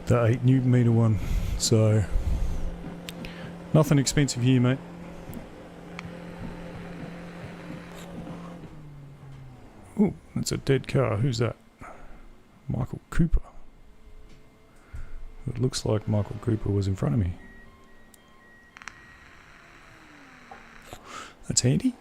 The 8 Newton meter one. So nothing expensive here, mate. Ooh, that's a dead car. Who's that? Michael Cooper. It looks like Michael Cooper was in front of me. That's handy.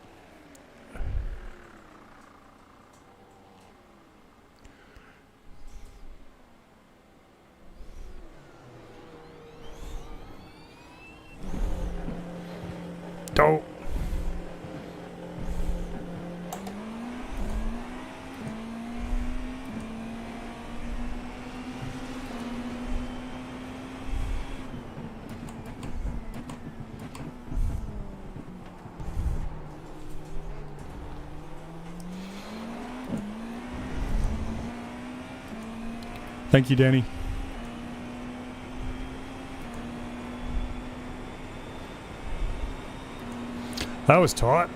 Oh. Thank you, Danny. That was tight.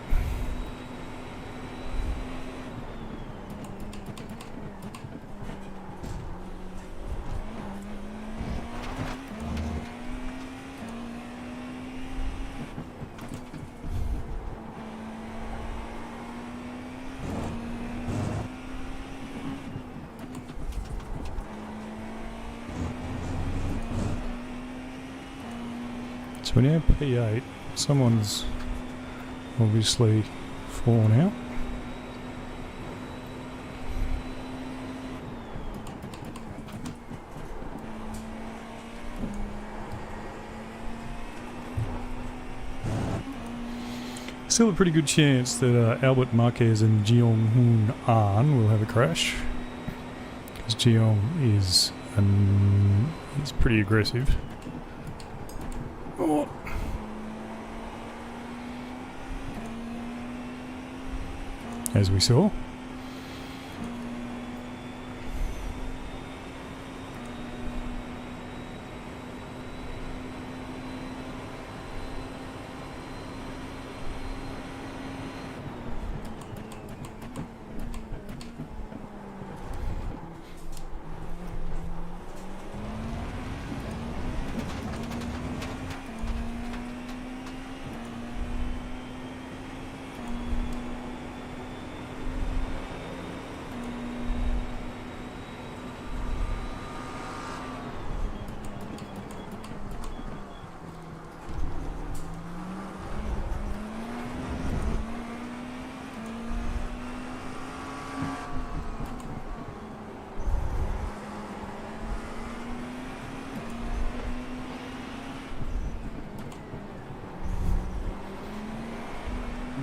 So we're now P8. Someone's obviously fallen out. Still a pretty good chance that Albert Marquez and Jeong Hoon An will have a crash. Because Jeong is he's pretty aggressive. Oh. As we saw.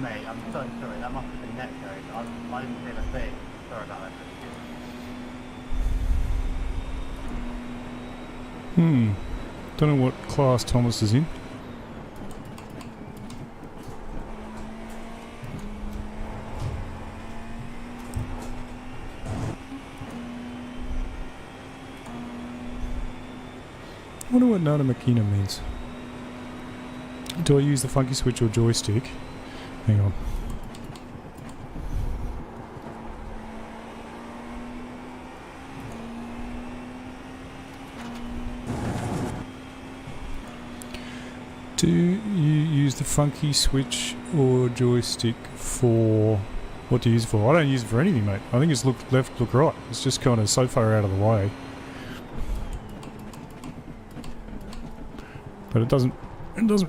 Mate, I'm so sorry. That must have been net code. I didn't hear a thing. Sorry about that. Don't know what class Thomas is in. I wonder what Nana Makina means. Do I use the funky switch or joystick? Hang on. Do you use the funky switch or joystick for... What do you use it for? I don't use it for anything, mate. I think it's look left, look right. It's just kind of so far out of the way. But it doesn't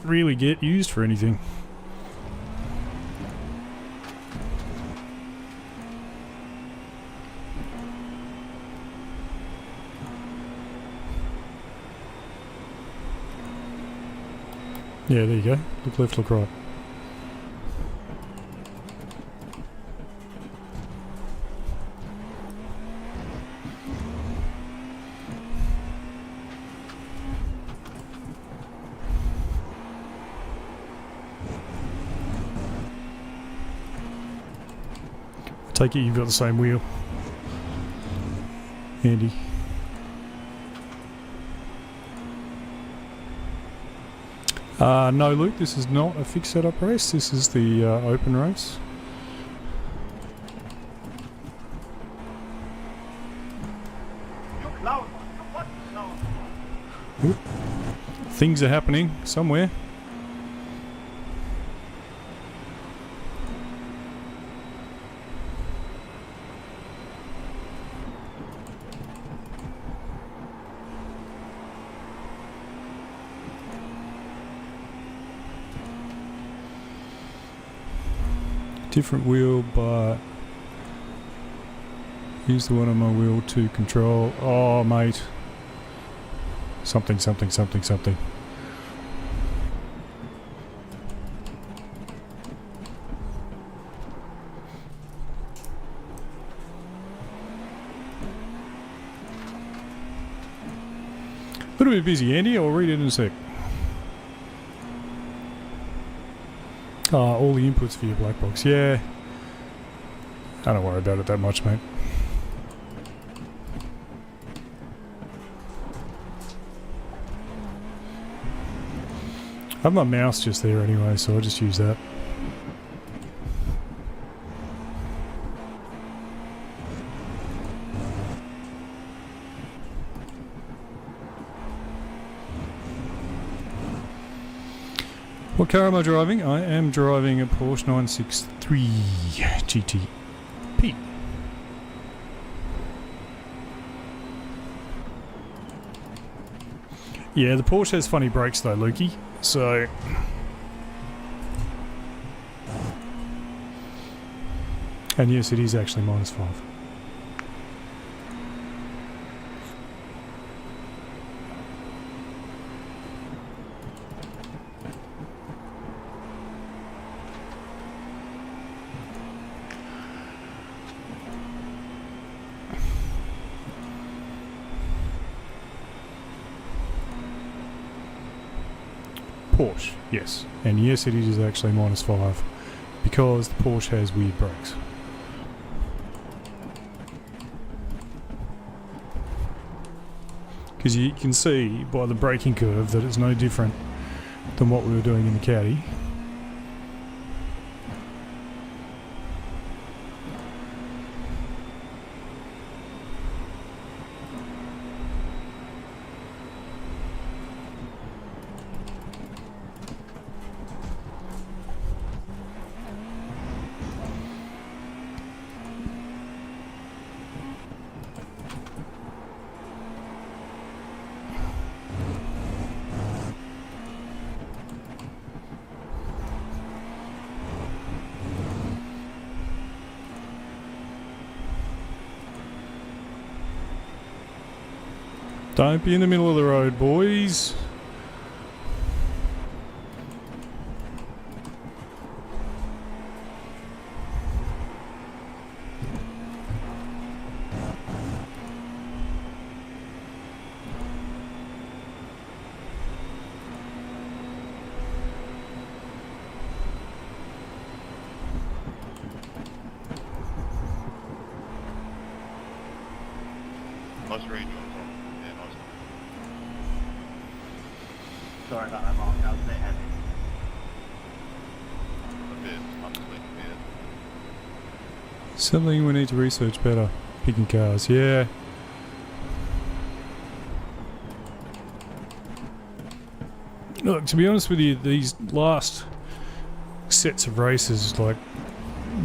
really get used for anything. Yeah, there you go. Look left, look right. I take it you've got the same wheel, Andy. No, Luke, this is not a fixed setup race. This is the open race. Ooh. Things are happening somewhere. Different wheel, but use the one on my wheel to control. Oh, mate. Something. A little bit busy, Andy. I'll read it in a sec. All the inputs for your black box. Yeah. I don't worry about it that much, mate. I have my mouse just there anyway, so I'll just use that. What car am I driving? I am driving a Porsche 963 GTP. Yeah, the Porsche has funny brakes though, Lukey. So... And yes, it is actually -5. Porsche, yes. And yes, it is actually -5 because the Porsche has weird brakes. Because you can see by the braking curve that it's no different than what we were doing in the Caddy. Don't be in the middle of the road, boys. Nice range on front. Yeah, nice. Sorry about that, Mark. That was a bit heavy. A bit, honestly, yeah. Something we need to research better. Picking cars, yeah. Look, to be honest with you, these last sets of races, like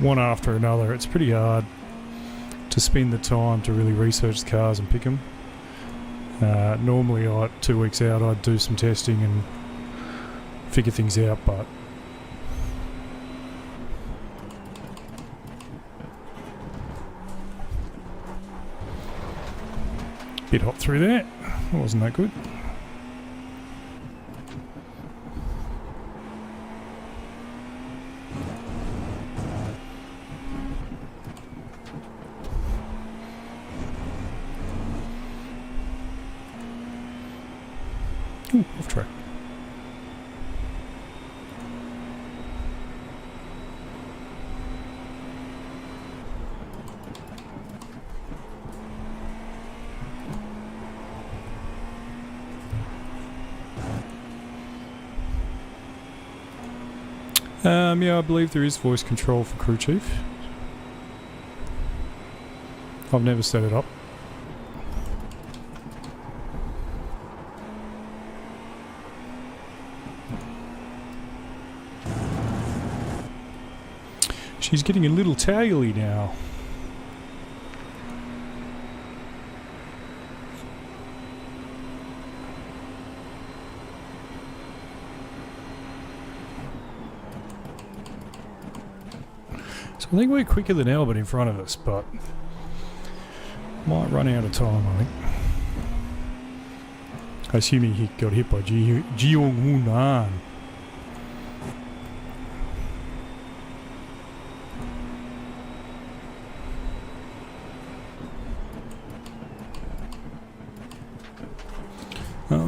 one after another, it's pretty hard to spend the time to really research the cars and pick them. Normally, 2 weeks out, I'd do some testing and figure things out, but bit hot through there. Wasn't that good? Ooh, off track. Yeah, I believe there is voice control for crew chief. I've never set it up. She's getting a little taily now. So I think we're quicker than Albert in front of us, but might run out of time, I think. Assuming he got hit by Jiong Nan.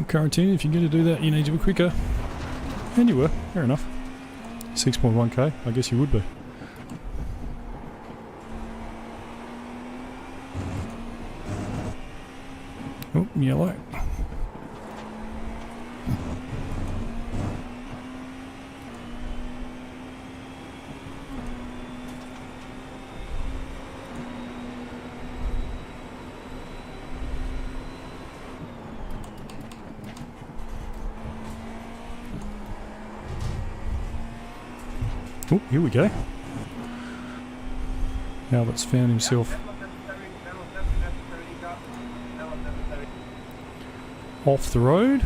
Quarantine, if you're going to do that, you need to be quicker. And you were, fair enough. 6.1k, I guess you would be. Oh, yellow. Oh, here we go. Albert's found himself off the road.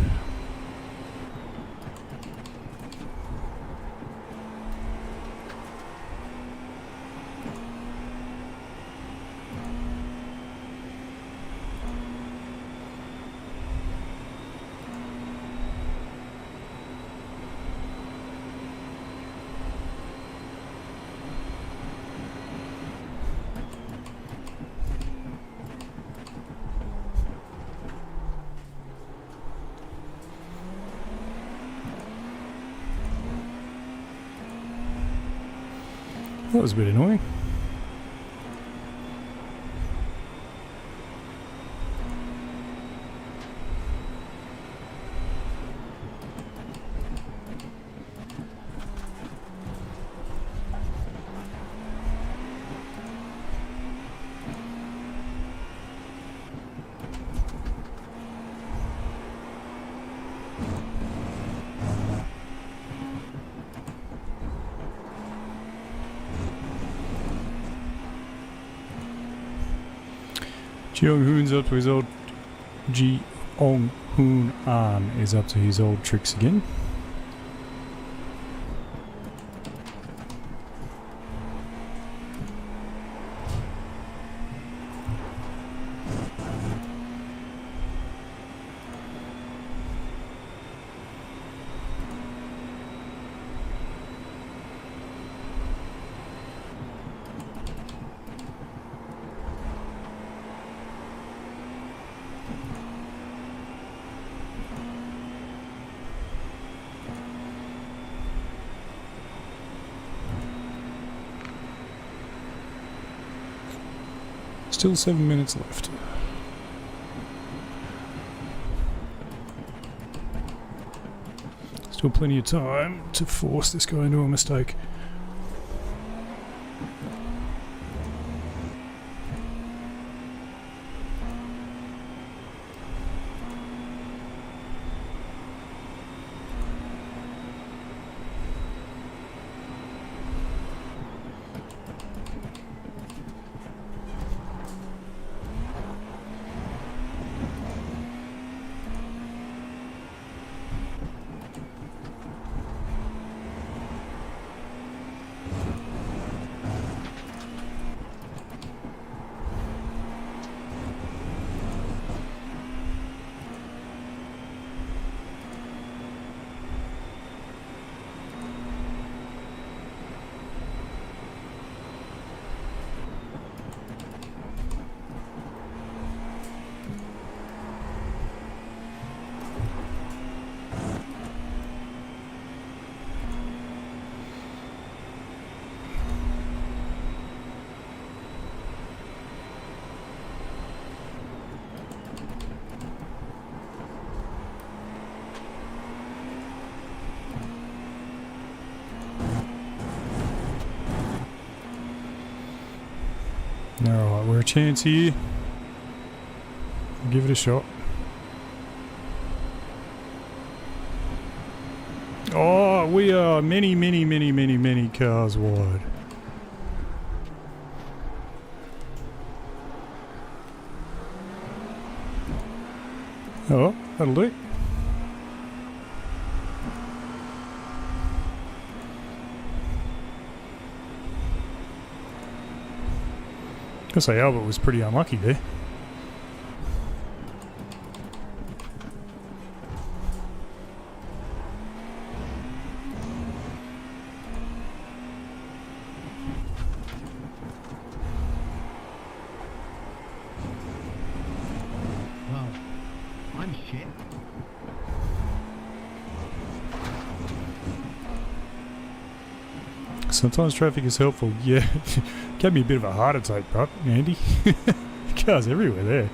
That was a bit annoying. Jeong-hoon's up to his old... Jeong-hoon An is up to his old tricks again. Still 7 minutes left. Still plenty of time to force this guy into a mistake. Alright, we're a chance here. Give it a shot. Oh, we are many cars wide. Oh, that'll do. I say Albert was pretty unlucky there. Well, I'm shit. Sometimes traffic is helpful. Yeah, gave me a bit of a heart attack, but Andy. Cars everywhere there.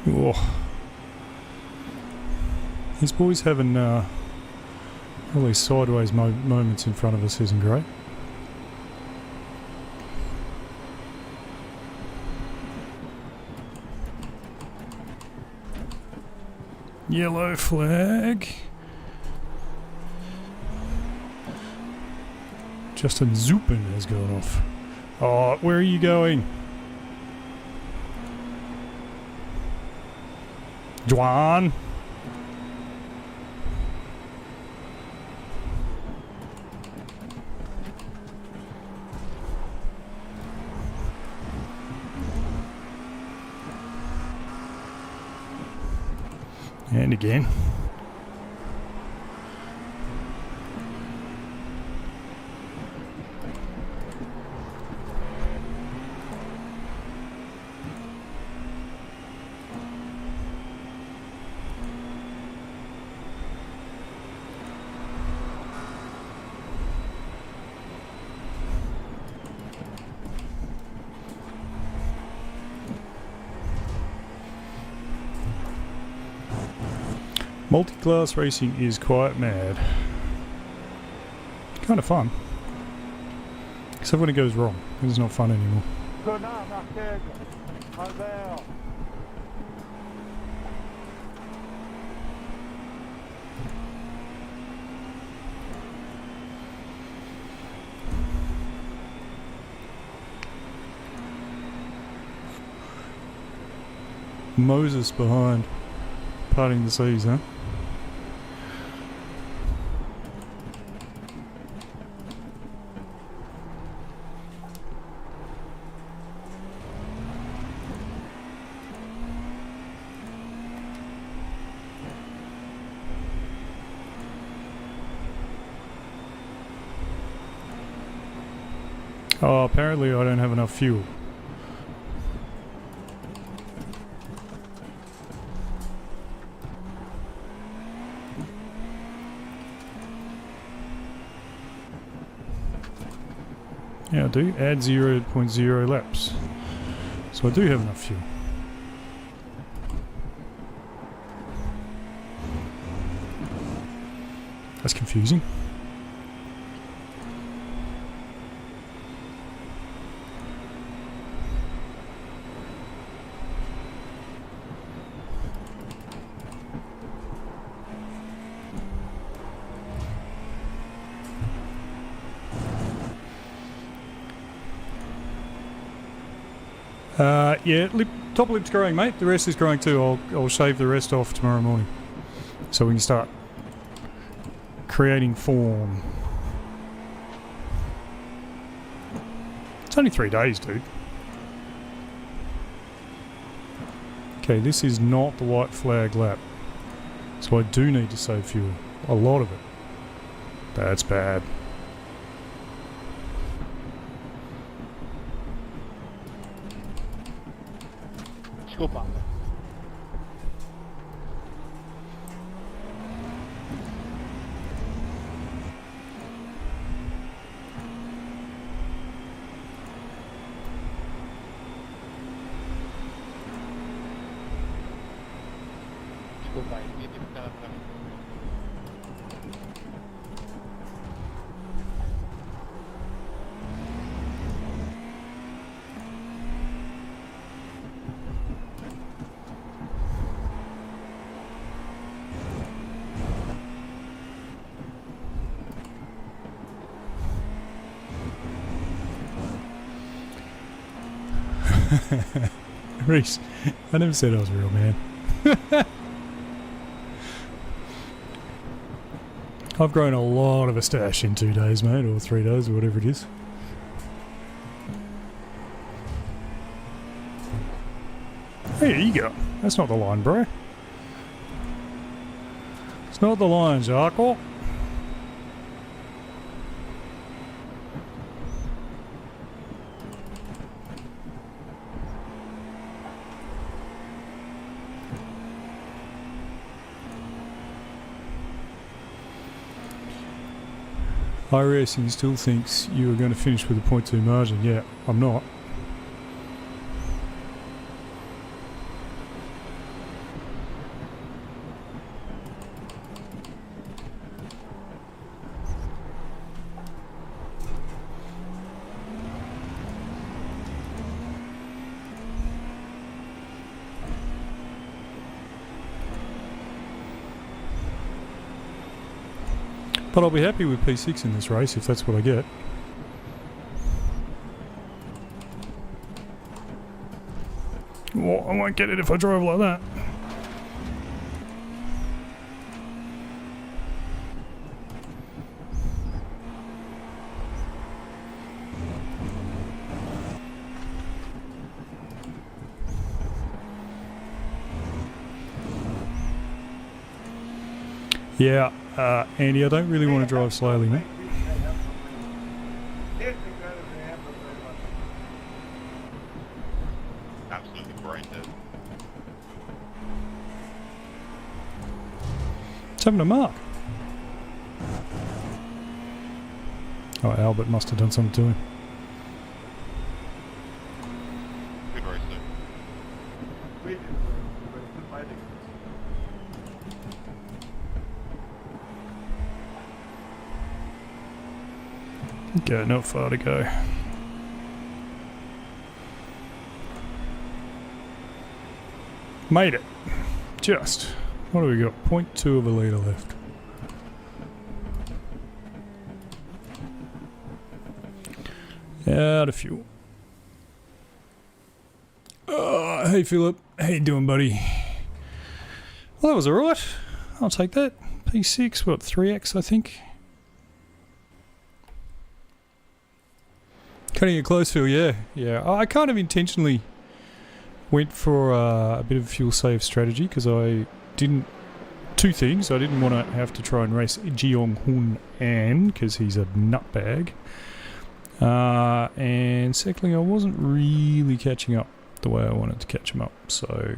Oh. These boys having all these sideways moments in front of us isn't great. Yellow flag. Justin Zupin has gone off. Oh, where are you going? Juan. And again. Multi-class racing is quite mad. Kind of fun. Except when it goes wrong. It's not fun anymore. Moses behind. Parting the seas, huh? Oh, apparently I don't have enough fuel. Yeah, I do. Add 0.0 laps. So I do have enough fuel. That's confusing. Yeah, top lip's growing, mate. The rest is growing too. I'll shave the rest off tomorrow morning, so we can start creating form. It's only 3 days, dude. Okay, this is not the white flag lap, so I do need to save fuel. A lot of it. That's bad. Desculpa. Desculpa, devia ter ficado atrás. Reese, I never said I was a real man. I've grown a lot of a stash in 2 days, mate, or 3 days, or whatever it is. There you go. That's not the line, bro. It's not the line, Jacques. iRacing still thinks you are going to finish with a 0.2 margin. Yeah, I'm not. But I'll be happy with P6 in this race if that's what I get. Well, I won't get it if I drive like that. Yeah, Andy, I don't really want to drive slowly, mate. Absolutely brain dead. It's having a mark. Oh, Albert must have done something to him. Good race though. Okay, not far to go. Made it. Just. What do we got? 0.2 of a litre left. Out of fuel. Hey Philip. How you doing, buddy? Well, that was alright. I'll take that. P6, what, 3x, I think? Cutting it close, Phil, yeah. Yeah, I kind of intentionally went for a bit of a fuel save strategy because I didn't... Two things. I didn't want to have to try and race Jeong Hun An because he's a nutbag. And secondly, I wasn't really catching up the way I wanted to catch him up, so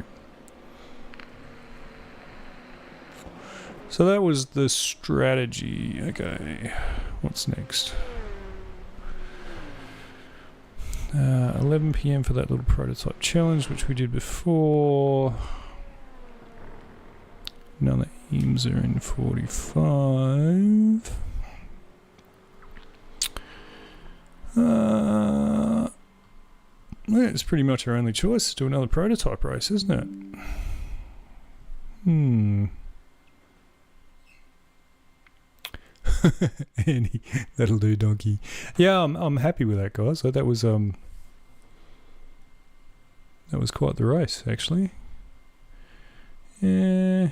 that was the strategy. Okay, what's next? 11 PM for that little prototype challenge, which we did before. Another IMSA in 45. It's pretty much our only choice to do another prototype race, isn't it? Andy, that'll do, donkey. Yeah, I'm happy with that, guys. So that was quite the race, actually. Yeah. I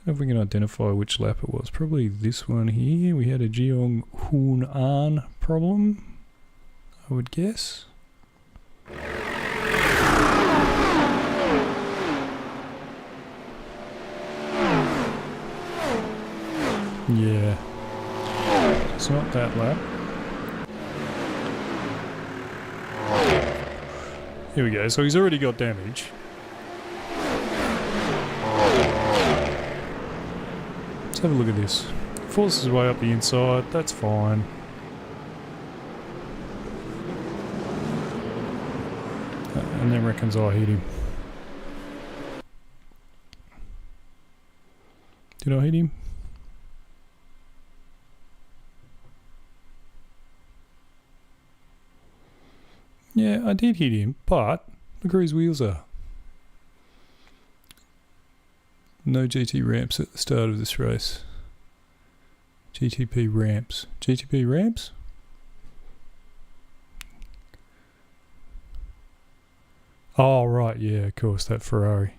don't know if we can identify which lap it was. Probably this one here. We had a Jeong Hun An problem, I would guess. Yeah. It's not that lap. Here we go. So he's already got damage. Let's have a look at this. Forces his way up the inside. That's fine. And then reckons I hit him. Did I hit him? Yeah, I did hit him, but look where his wheels are. No GT ramps at the start of this race. GTP ramps. GTP ramps? Oh, right, yeah, of course, that Ferrari.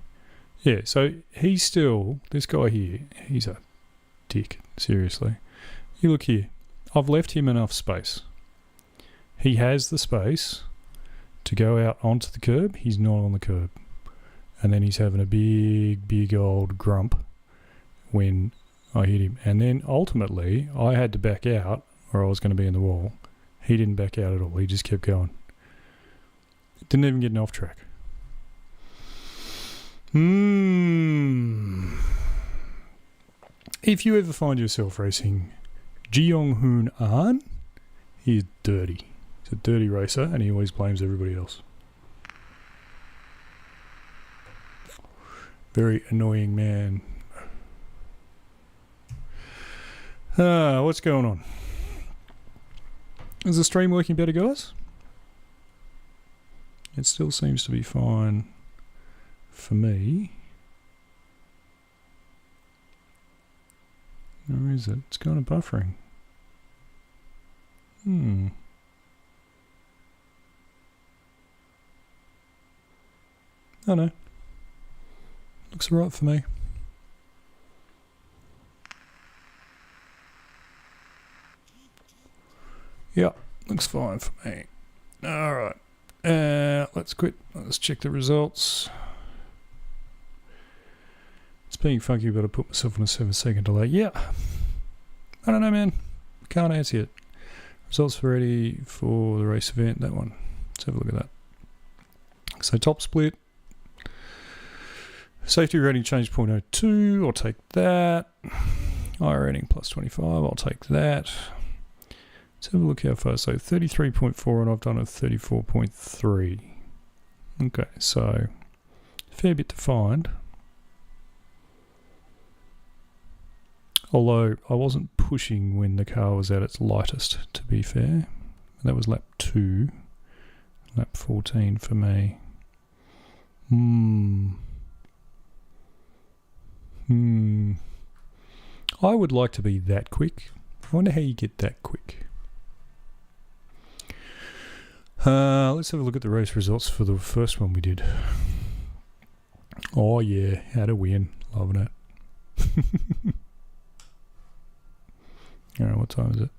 Yeah, so he's still, this guy here, he's a dick, seriously. You look here, I've left him enough space. He has the space to go out onto the curb, he's not on the curb. And then he's having a big old grump when I hit him. And then ultimately, I had to back out or I was going to be in the wall. He didn't back out at all, he just kept going. Didn't even get an off track. If you ever find yourself racing Jeong Hun An, he's dirty. He's a dirty racer and he always blames everybody else. Very annoying man. What's going on? Is the stream working better, guys? It still seems to be fine for me. Or is it? It's kind of buffering. Oh no. Looks alright for me. Yeah, looks fine for me. Alright. Let's quit. Let's check the results. It's Just being funky, but I put myself on a 7-second delay. Yeah. I don't know, man. Can't answer it. Results ready for the race event. That one. Let's have a look at that. So top split. Safety rating change 0.02. I'll take that. iRacing plus 25. I'll take that. Let's have a look how far. So 33.4 and I've done a 34.3. Okay, so fair bit to find. Although I wasn't pushing when the car was at its lightest, to be fair. That was lap 2. Lap 14 for me. I would like to be that quick. I wonder how you get that quick. Let's have a look at the race results for the first one we did. Oh yeah, had a win. Loving it. Alright, what time is it?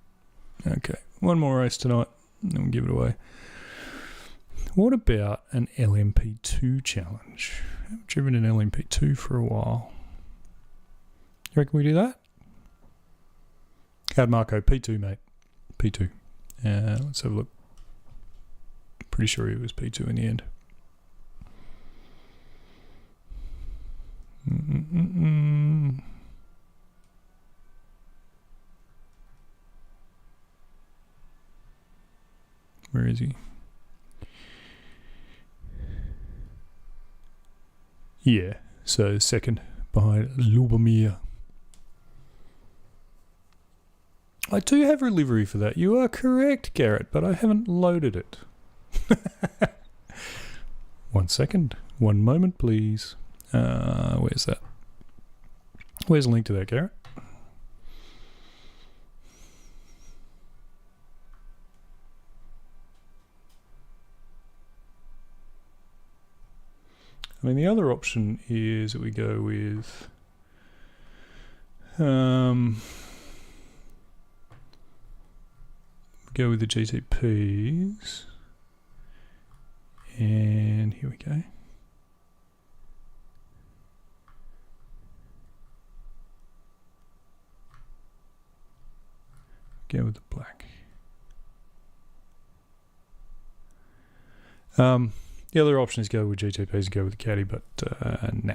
Okay, one more race tonight, and then we'll give it away. What about an LMP2 challenge? I haven't driven an LMP2 for a while. You reckon we do that? Had Marco, P2, mate. P2. Let's have a look. Pretty sure he was P2 in the end. Where is he? Yeah, so second behind Lubomir. I do have a livery for that. You are correct, Garrett, but I haven't loaded it. 1 second. 1 moment, please. Where's that? Where's the link to that, Garrett? I mean, the other option is that we go with the GTPs, and here we go. Go with the black. The other option is go with GTPs, go with the caddy, but nah.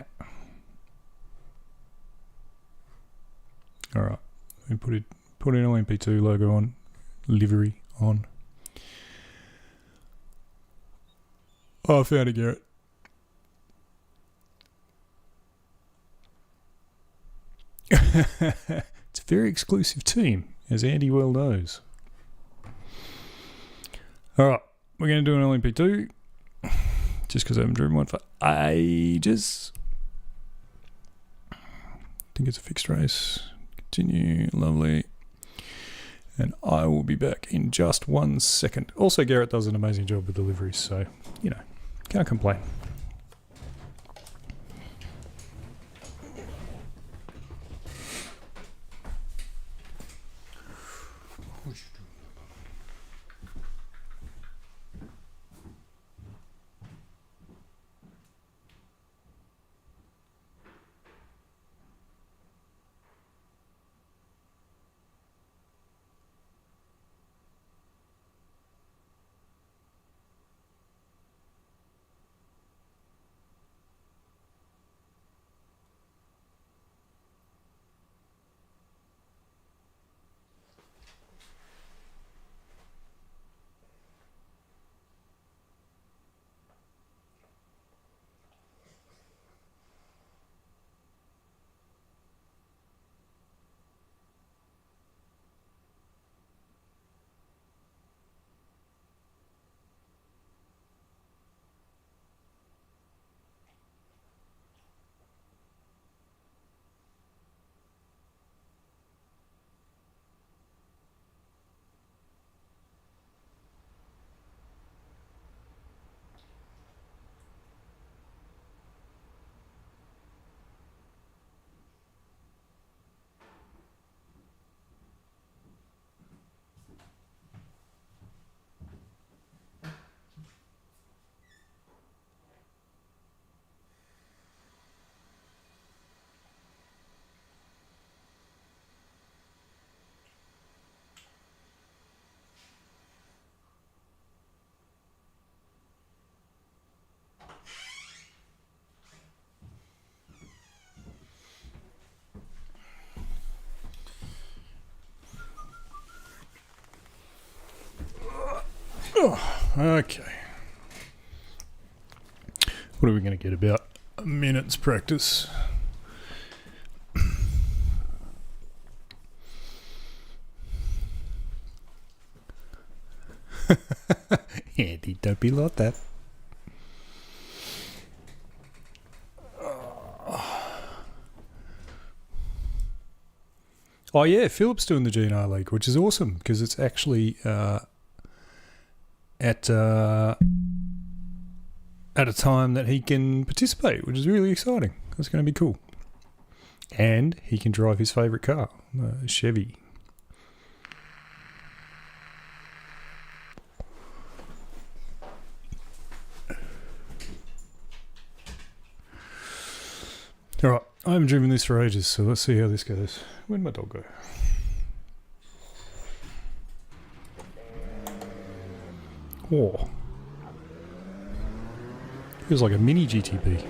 All right, we put an LMP2 logo on, livery on. Oh, I found it, Garrett. It's a very exclusive team, as Andy well knows. All right, we're going to do an LMP2. Just because I haven't driven one for ages. I think it's a fixed race. Continue. Lovely. And I will be back in just 1 second. Also, Garrett does an amazing job with deliveries, so, you know, can't complain. Oh, okay. What are we going to get? About a minute's practice. Andy, don't be like that. Oh yeah, Philip's doing the GNR League, which is awesome because it's actually at a time that he can participate, which is really exciting. That's going to be cool. And he can drive his favourite car, Chevy. Alright, I haven't driven this for ages, so let's see how this goes. Where'd my dog go? Oh. Feels like a mini GTP.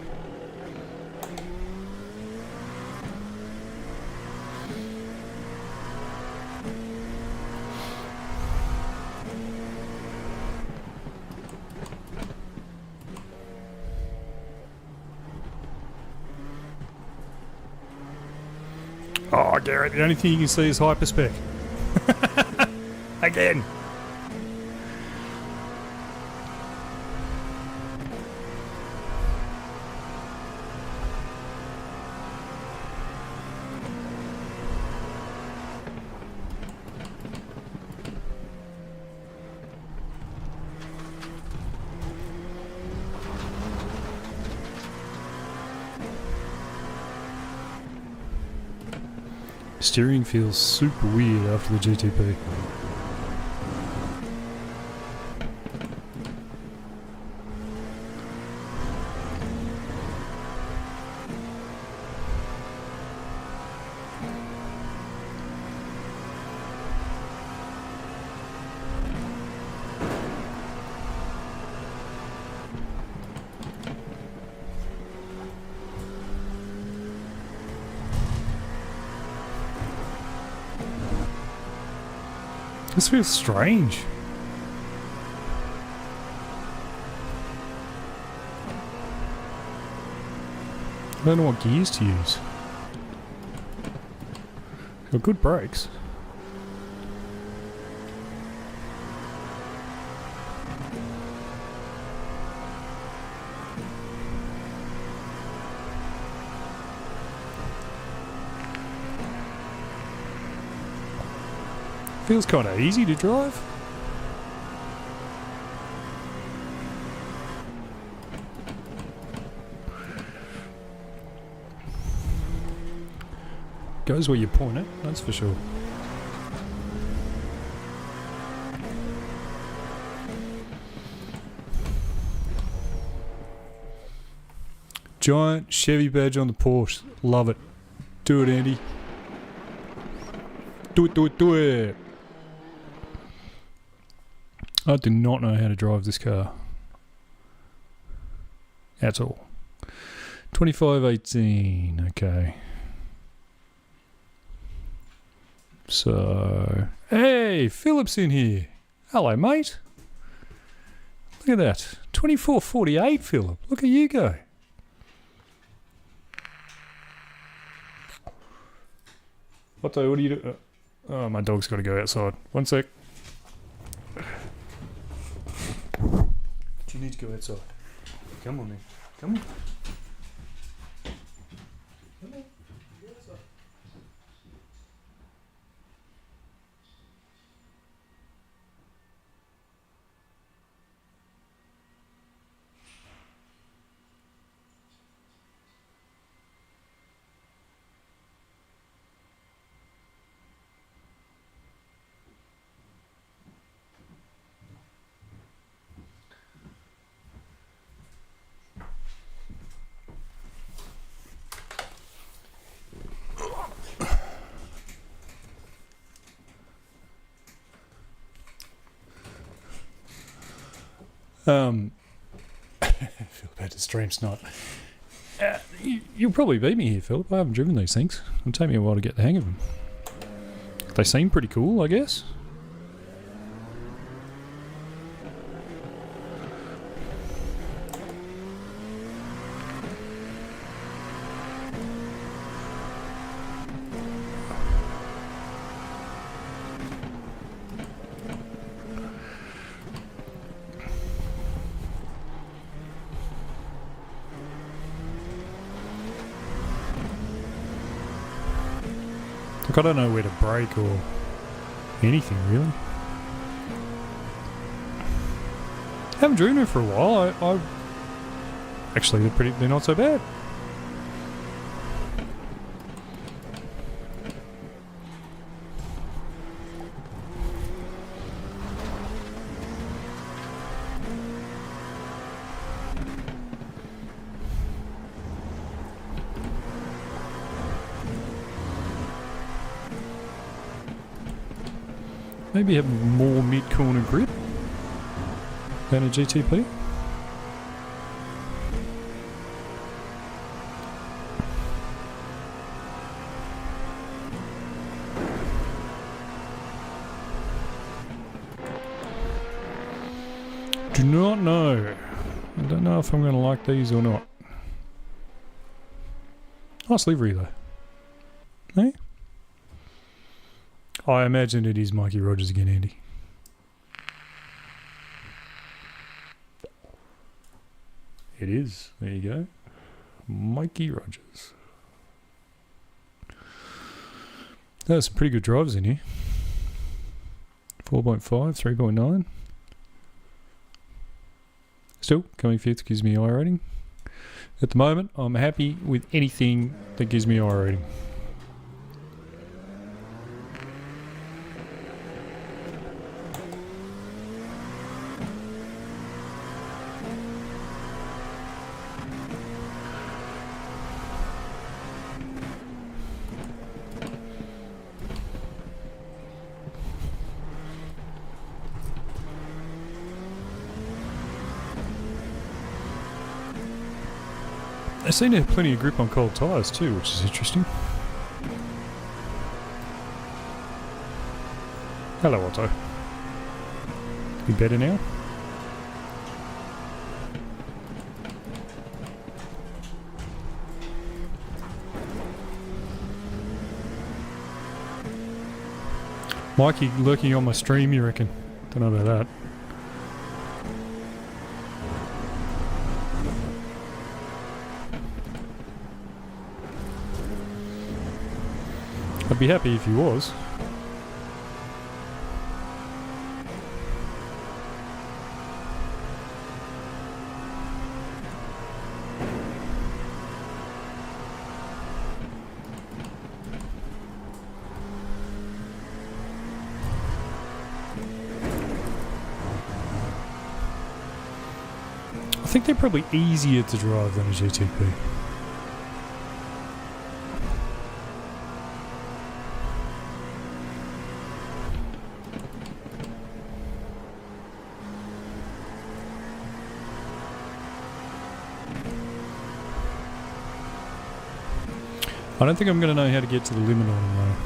Oh, Garrett, the only thing you can see is hyperspec. Again. Steering feels super weird after the GTP. This feels strange. I don't know what gears to use. Got good brakes. Feels kind of easy to drive. Goes where you point it, that's for sure. Giant Chevy badge on the Porsche. Love it. Do it, Andy. Do it, do it, do it. I do not know how to drive this car. At all. 2518, okay. So, hey, Philip's in here. Hello, mate. Look at that. 2448, Philip. Look at you go. What are you doing? Oh, my dog's got to go outside. One sec. You need to go outside. Come on, then. Come on. Come on. Go outside. Philip had to stream snot. You'll probably beat me here, Philip. I haven't driven these things. It'll take me a while to get the hang of them. They seem pretty cool, I guess. Like, I don't know where to brake or anything, really. Haven't driven it for a while. I actually, they're not so bad. Maybe have more mid-corner grip than a GTP. Do not know. I don't know if I'm going to like these or not. Nice livery though. Hey? I imagine it is Mikey Rogers again, Andy. It is. There you go. Mikey Rogers. There's some pretty good drivers in here. 4.5, 3.9. Still, coming fifth gives me I rating. At the moment, I'm happy with anything that gives me I rating. They seem to have plenty of grip on cold tyres too, which is interesting. Hello, Otto. You better now? Mikey lurking on my stream, you reckon? Don't know about that. I'd be happy if he was. I think they're probably easier to drive than a GTP. I don't think I'm going to know how to get to the limit on them though.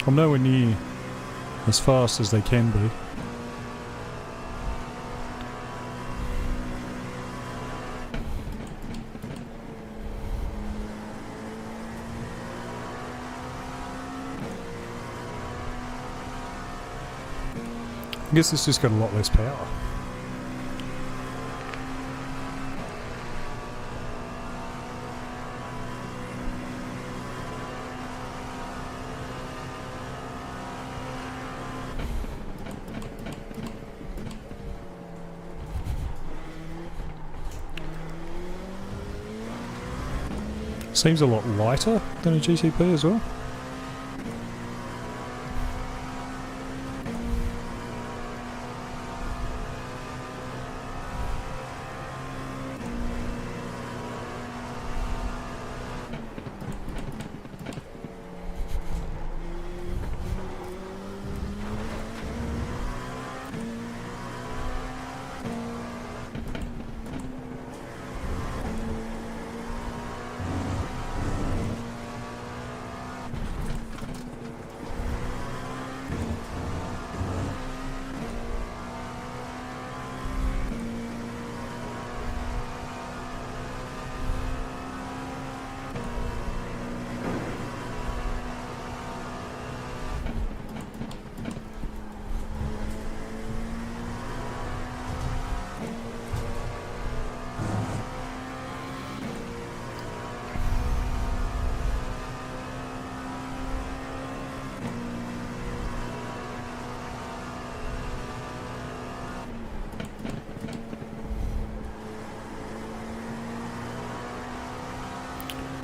I'm nowhere near as fast as they can be. I guess it's just got a lot less power. Seems a lot lighter than a GTP as well.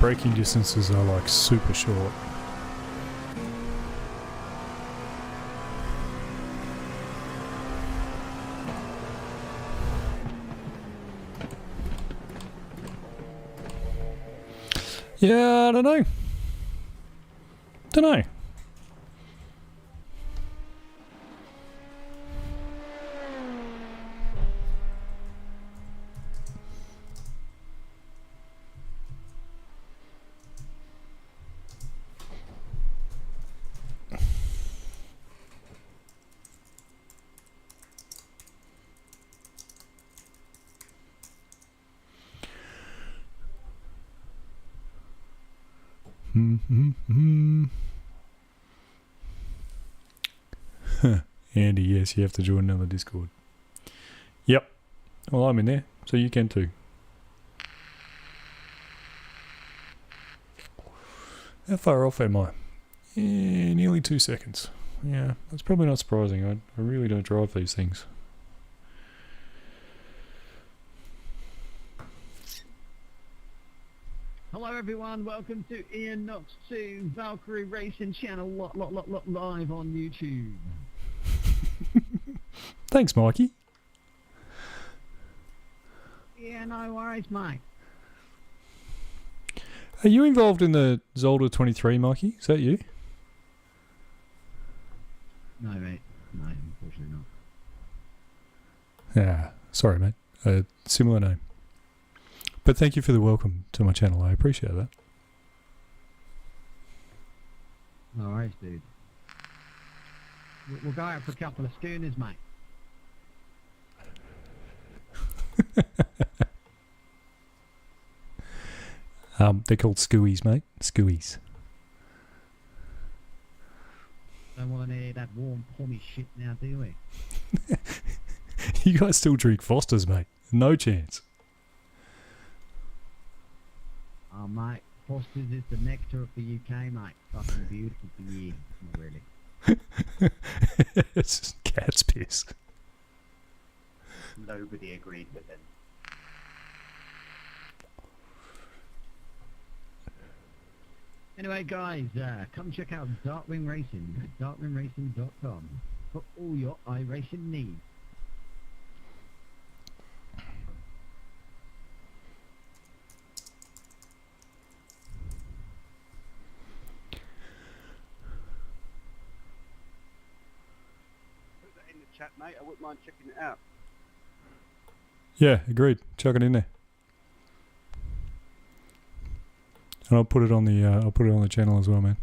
Braking distances are like super short. Yeah, I don't know. Don't know. Andy, yes, you have to join another Discord. Yep. Well, I'm in there, so you can too. How far off am I? Nearly 2 seconds. Yeah, that's probably not surprising. I really don't drive these things. Hello everyone, welcome to Ian Knox 2 Valkyrie Racing channel live on YouTube. Thanks, Mikey. Yeah, no worries, mate. Are you involved in the Zolder 23, Mikey? Is that you? No, mate. No, unfortunately not. Yeah, sorry, mate. A similar name. But thank you for the welcome to my channel. I appreciate that. No worries, dude. We'll go out for a couple of schooners, mate. They're called skooies, mate. Skooies. Don't want to hear that warm pommy shit now, do we? You guys still drink Foster's, mate. No chance. Oh, mate. Foster's is the nectar of the UK, mate. Fucking beautiful for you. Not really. It's just cat's piss. Nobody agreed with him. Anyway, guys, come check out Darkwing Racing at darkwingracing.com for all your iRacing needs. Put that in the chat, mate. I wouldn't mind checking it out. Yeah, agreed. Chuck it in there. And I'll put it on the channel as well, man.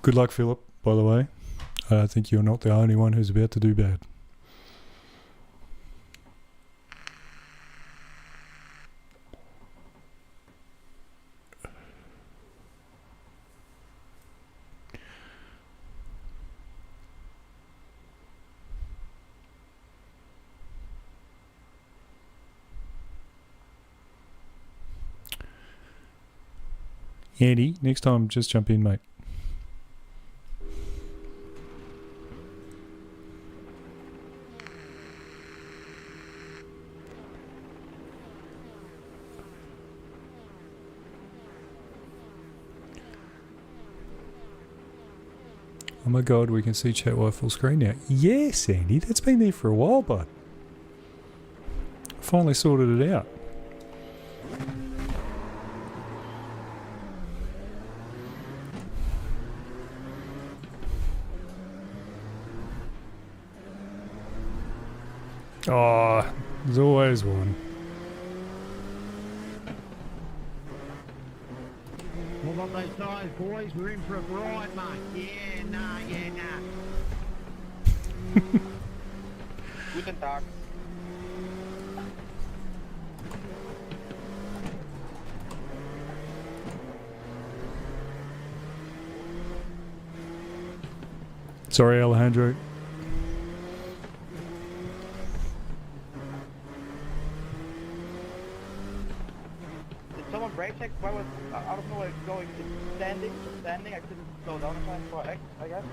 Good luck, Philip, by the way. I think you're not the only one who's about to do bad. Andy, next time just jump in, mate. Oh my god, we can see chat while full screen now. Yes, Andy, that's been there for a while, bud. Finally sorted it out. Oh, there's always one. What about those tyres, boys? We're in for a ride, mate. Yeah, nah. Guten Tag. Sorry, Alejandro. Did someone brake check? Why was I don't know where it's going. It's standing. I couldn't slow down in time for X, I guess.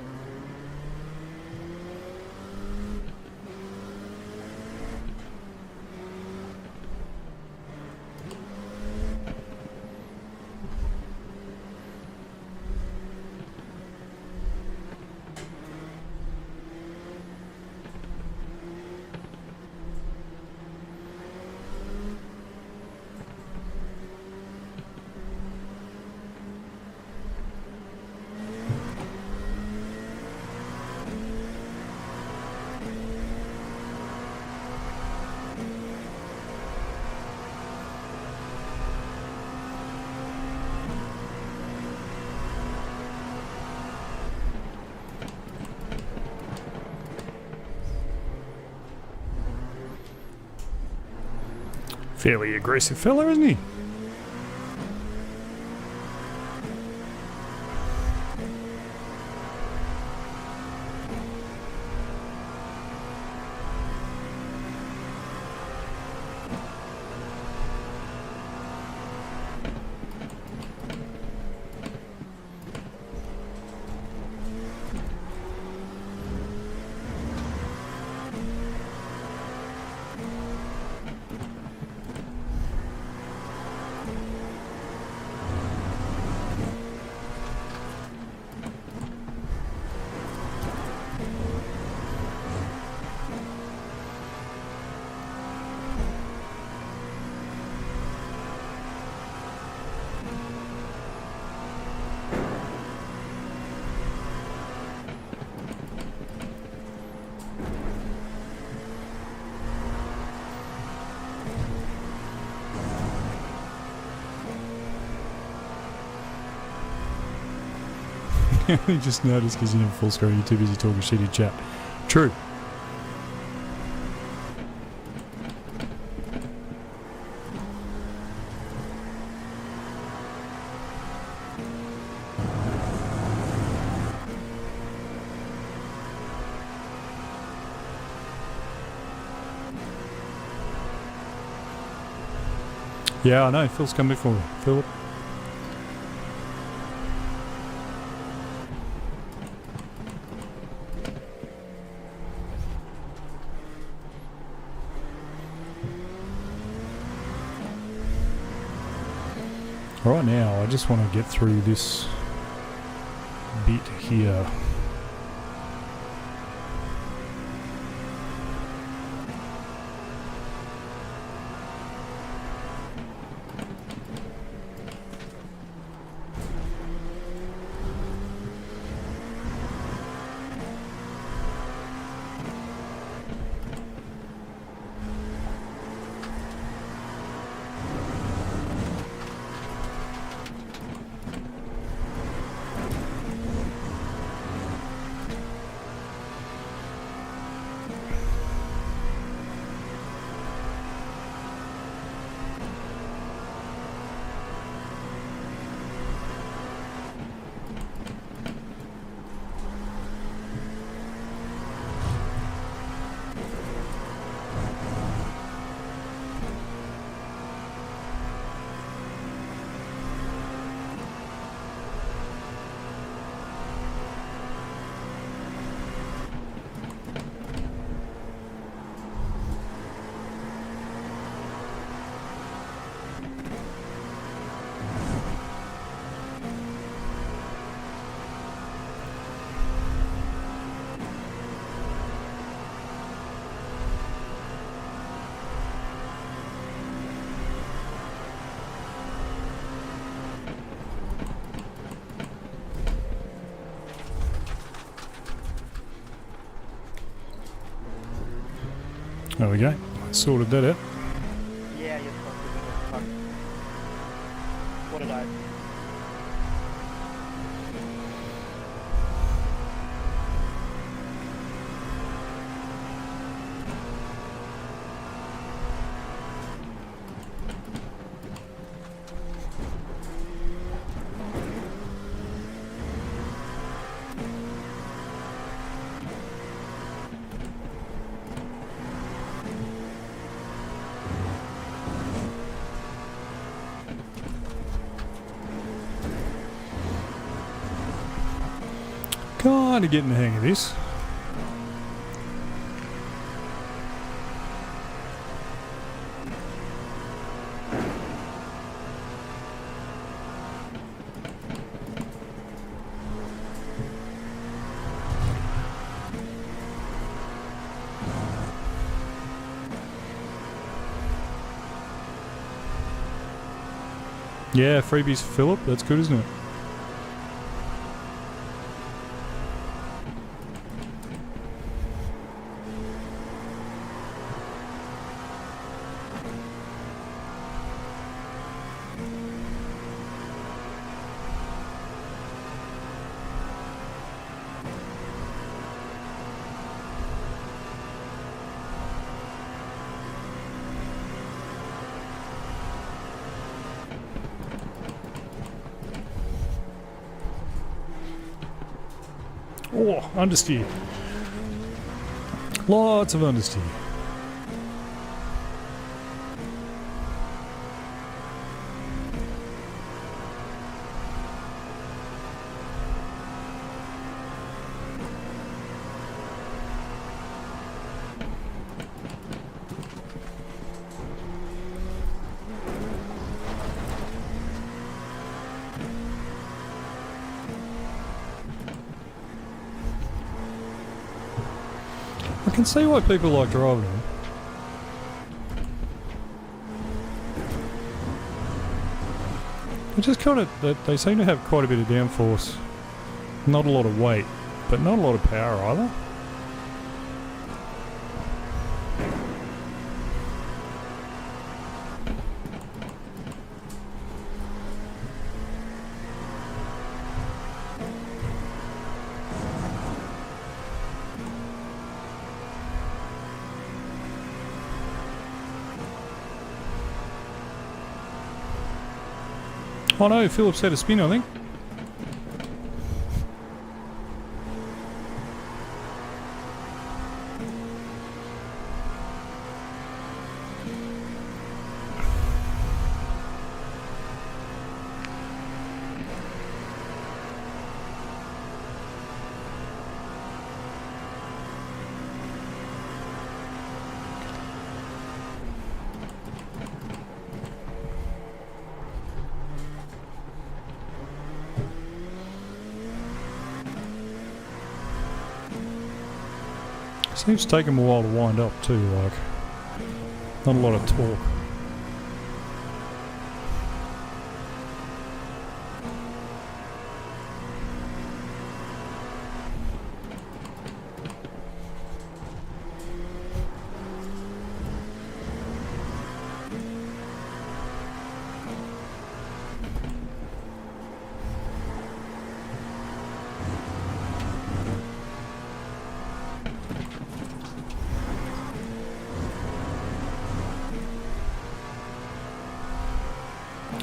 Fairly aggressive fella, isn't he? You just noticed because you're in full screen, you're too busy talking shit in chat. True. Yeah, I know. Phil's coming for me. Philip. Right now, I just want to get through this bit here. There we go. Sorted that out. Yeah, you're supposed to do it. Fuck. What did I? Kinda getting the hang of this. Yeah, freebies for Philip. That's good, isn't it? Oh, understeer. Lots of understeer. I can see why people like driving them. It just kind of, they seem to have quite a bit of downforce. Not a lot of weight, but not a lot of power either. Oh no, Philip's had a spin, I think. Seems to take him a while to wind up too, like. Not a lot of torque.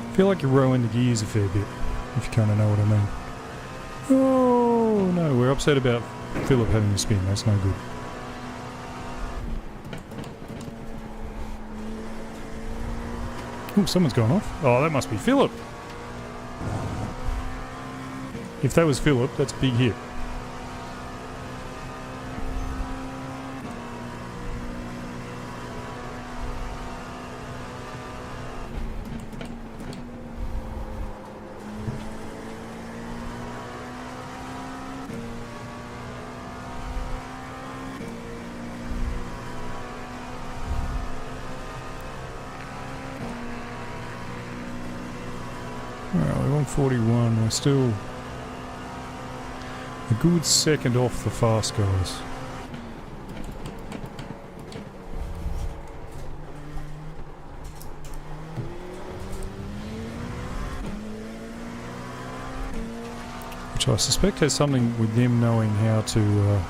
I feel like you're rowing the gears a fair bit, if you kind of know what I mean. Oh no, we're upset about Philip having a spin, that's no good. Oh, someone's gone off. Oh, that must be Philip. If that was Philip, that's a big hit. Well, we're on 41, we're still a good second off the fast guys. which I suspect has something with them knowing how to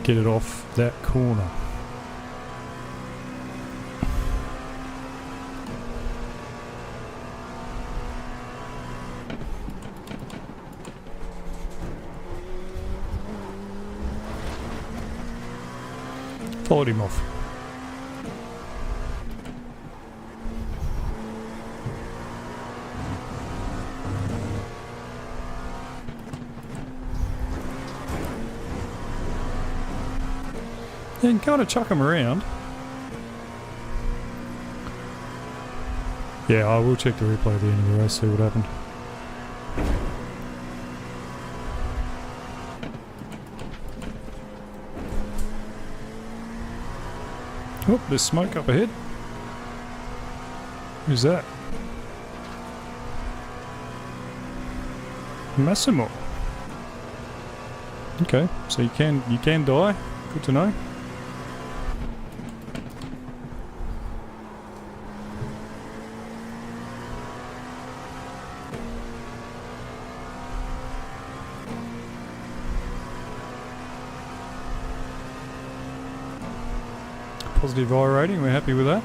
get it off that corner. Followed him off. You can kind of chuck him around. Yeah, I will check the replay at the end of the race, see what happened. Oh, there's smoke up ahead. Who's that? Massimo. Okay, so you can die. Good to know. Positive I rating, we're happy with that.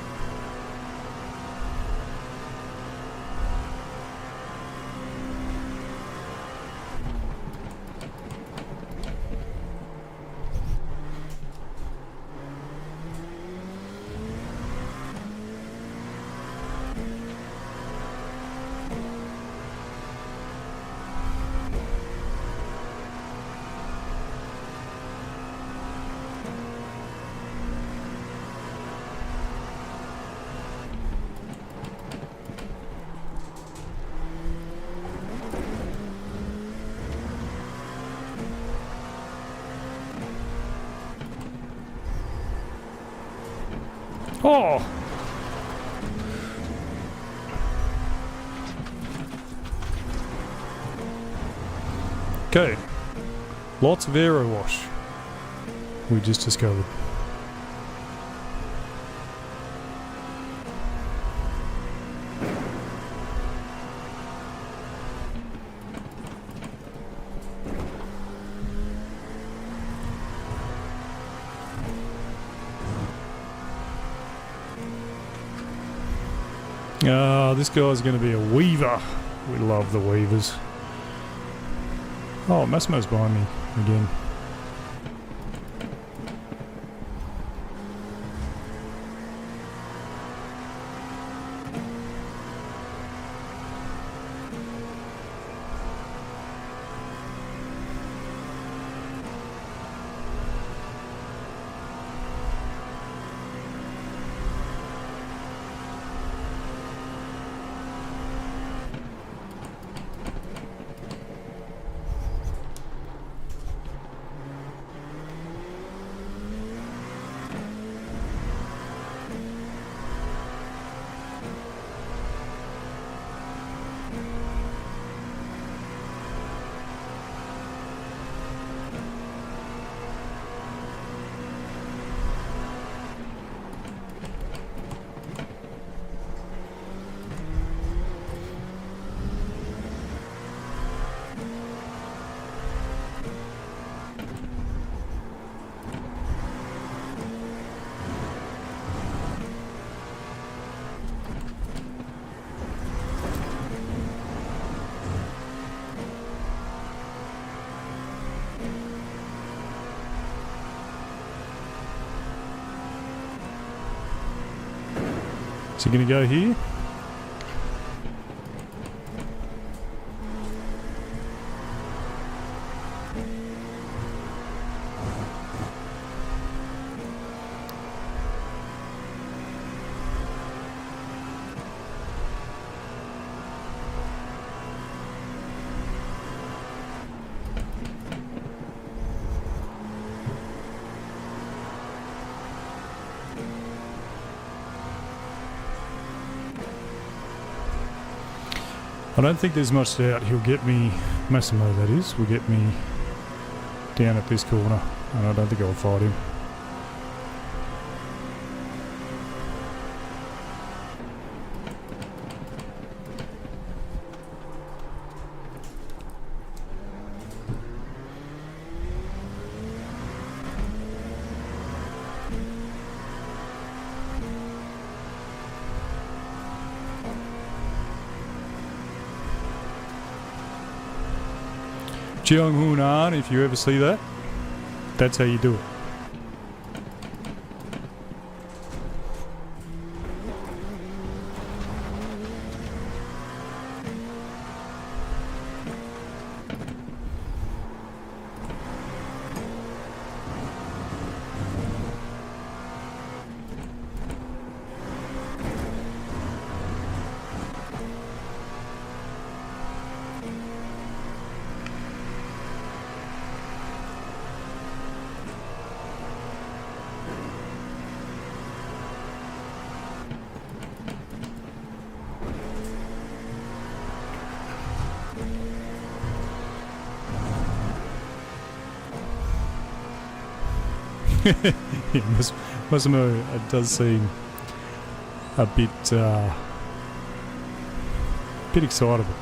Oh! Okay. Lots of aero wash. We just discovered. This guy's going to be a weaver. We love the weavers. Oh, Massimo's behind me again. Is he going to go here? I don't think there's much doubt he'll get me, Massimo that is, will get me down at this corner, and I don't think I'll fight him. Jung Hoon An, if you ever see that, that's how you do it. Yeah, must admit, it does seem a bit excitable.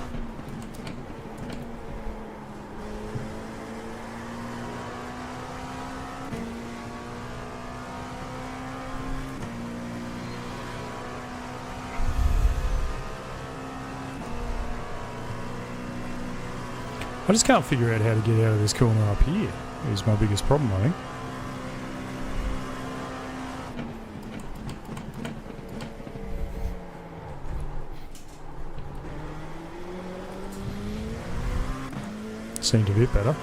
I just can't figure out how to get out of this corner up here, is my biggest problem, I think. Seemed a bit better.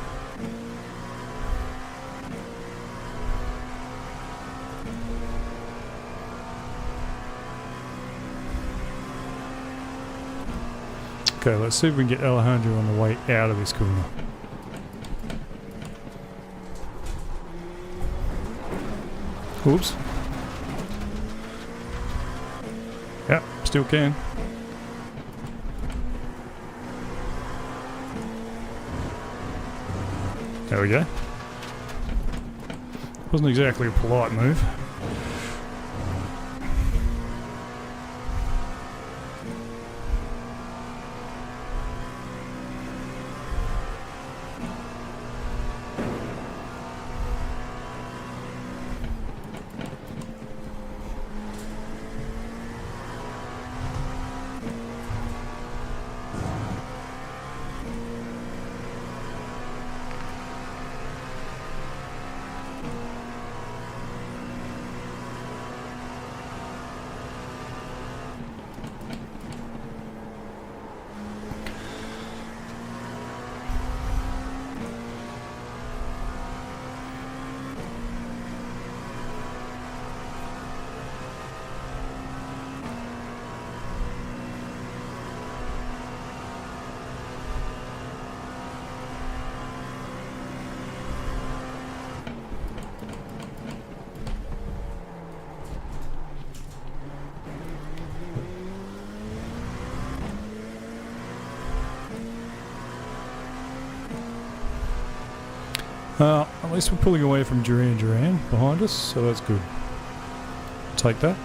Okay, let's see if we can get Alejandro on the way out of this corner. Oops. Yep, still can. There we go. Wasn't exactly a polite move. At least we're pulling away from Duran behind us, so that's good. Take that.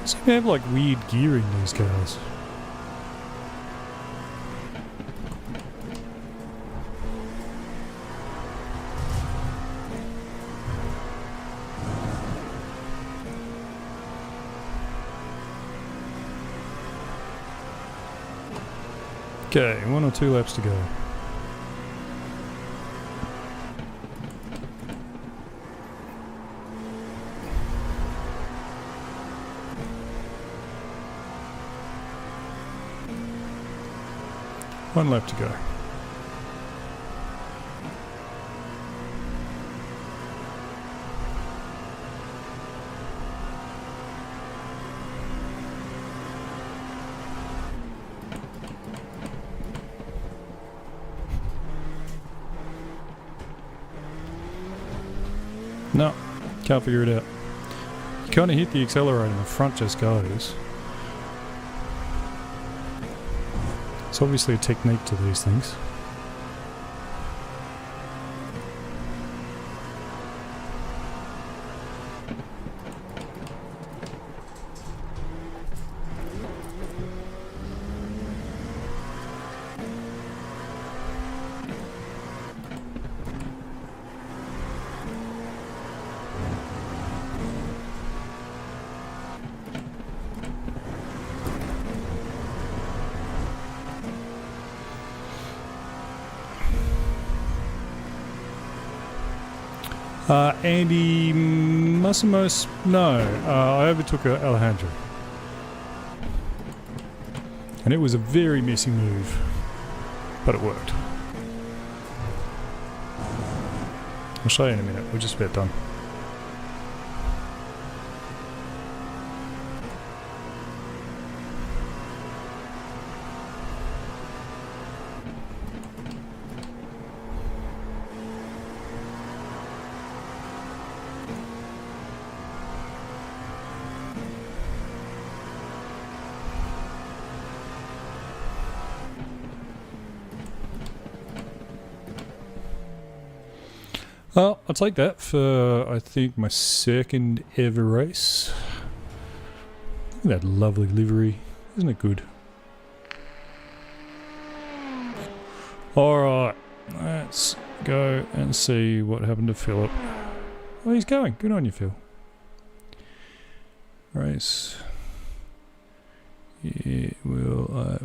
So they have like weird gearing, these cars. Okay, 1 or 2 laps to go. One lap to go. No, can't figure it out. You kind of hit the accelerator and the front just goes. It's obviously a technique to these things. Andy Massimos, no, I overtook Alejandro. And it was a very messy move, but it worked. I'll show you in a minute, we're just about done. Well, I'll take that for, I think, my second ever race. Look at that lovely livery. Isn't it good? Alright, let's go and see what happened to Philip. Oh, he's going. Good on you, Phil. Race. Yeah, well,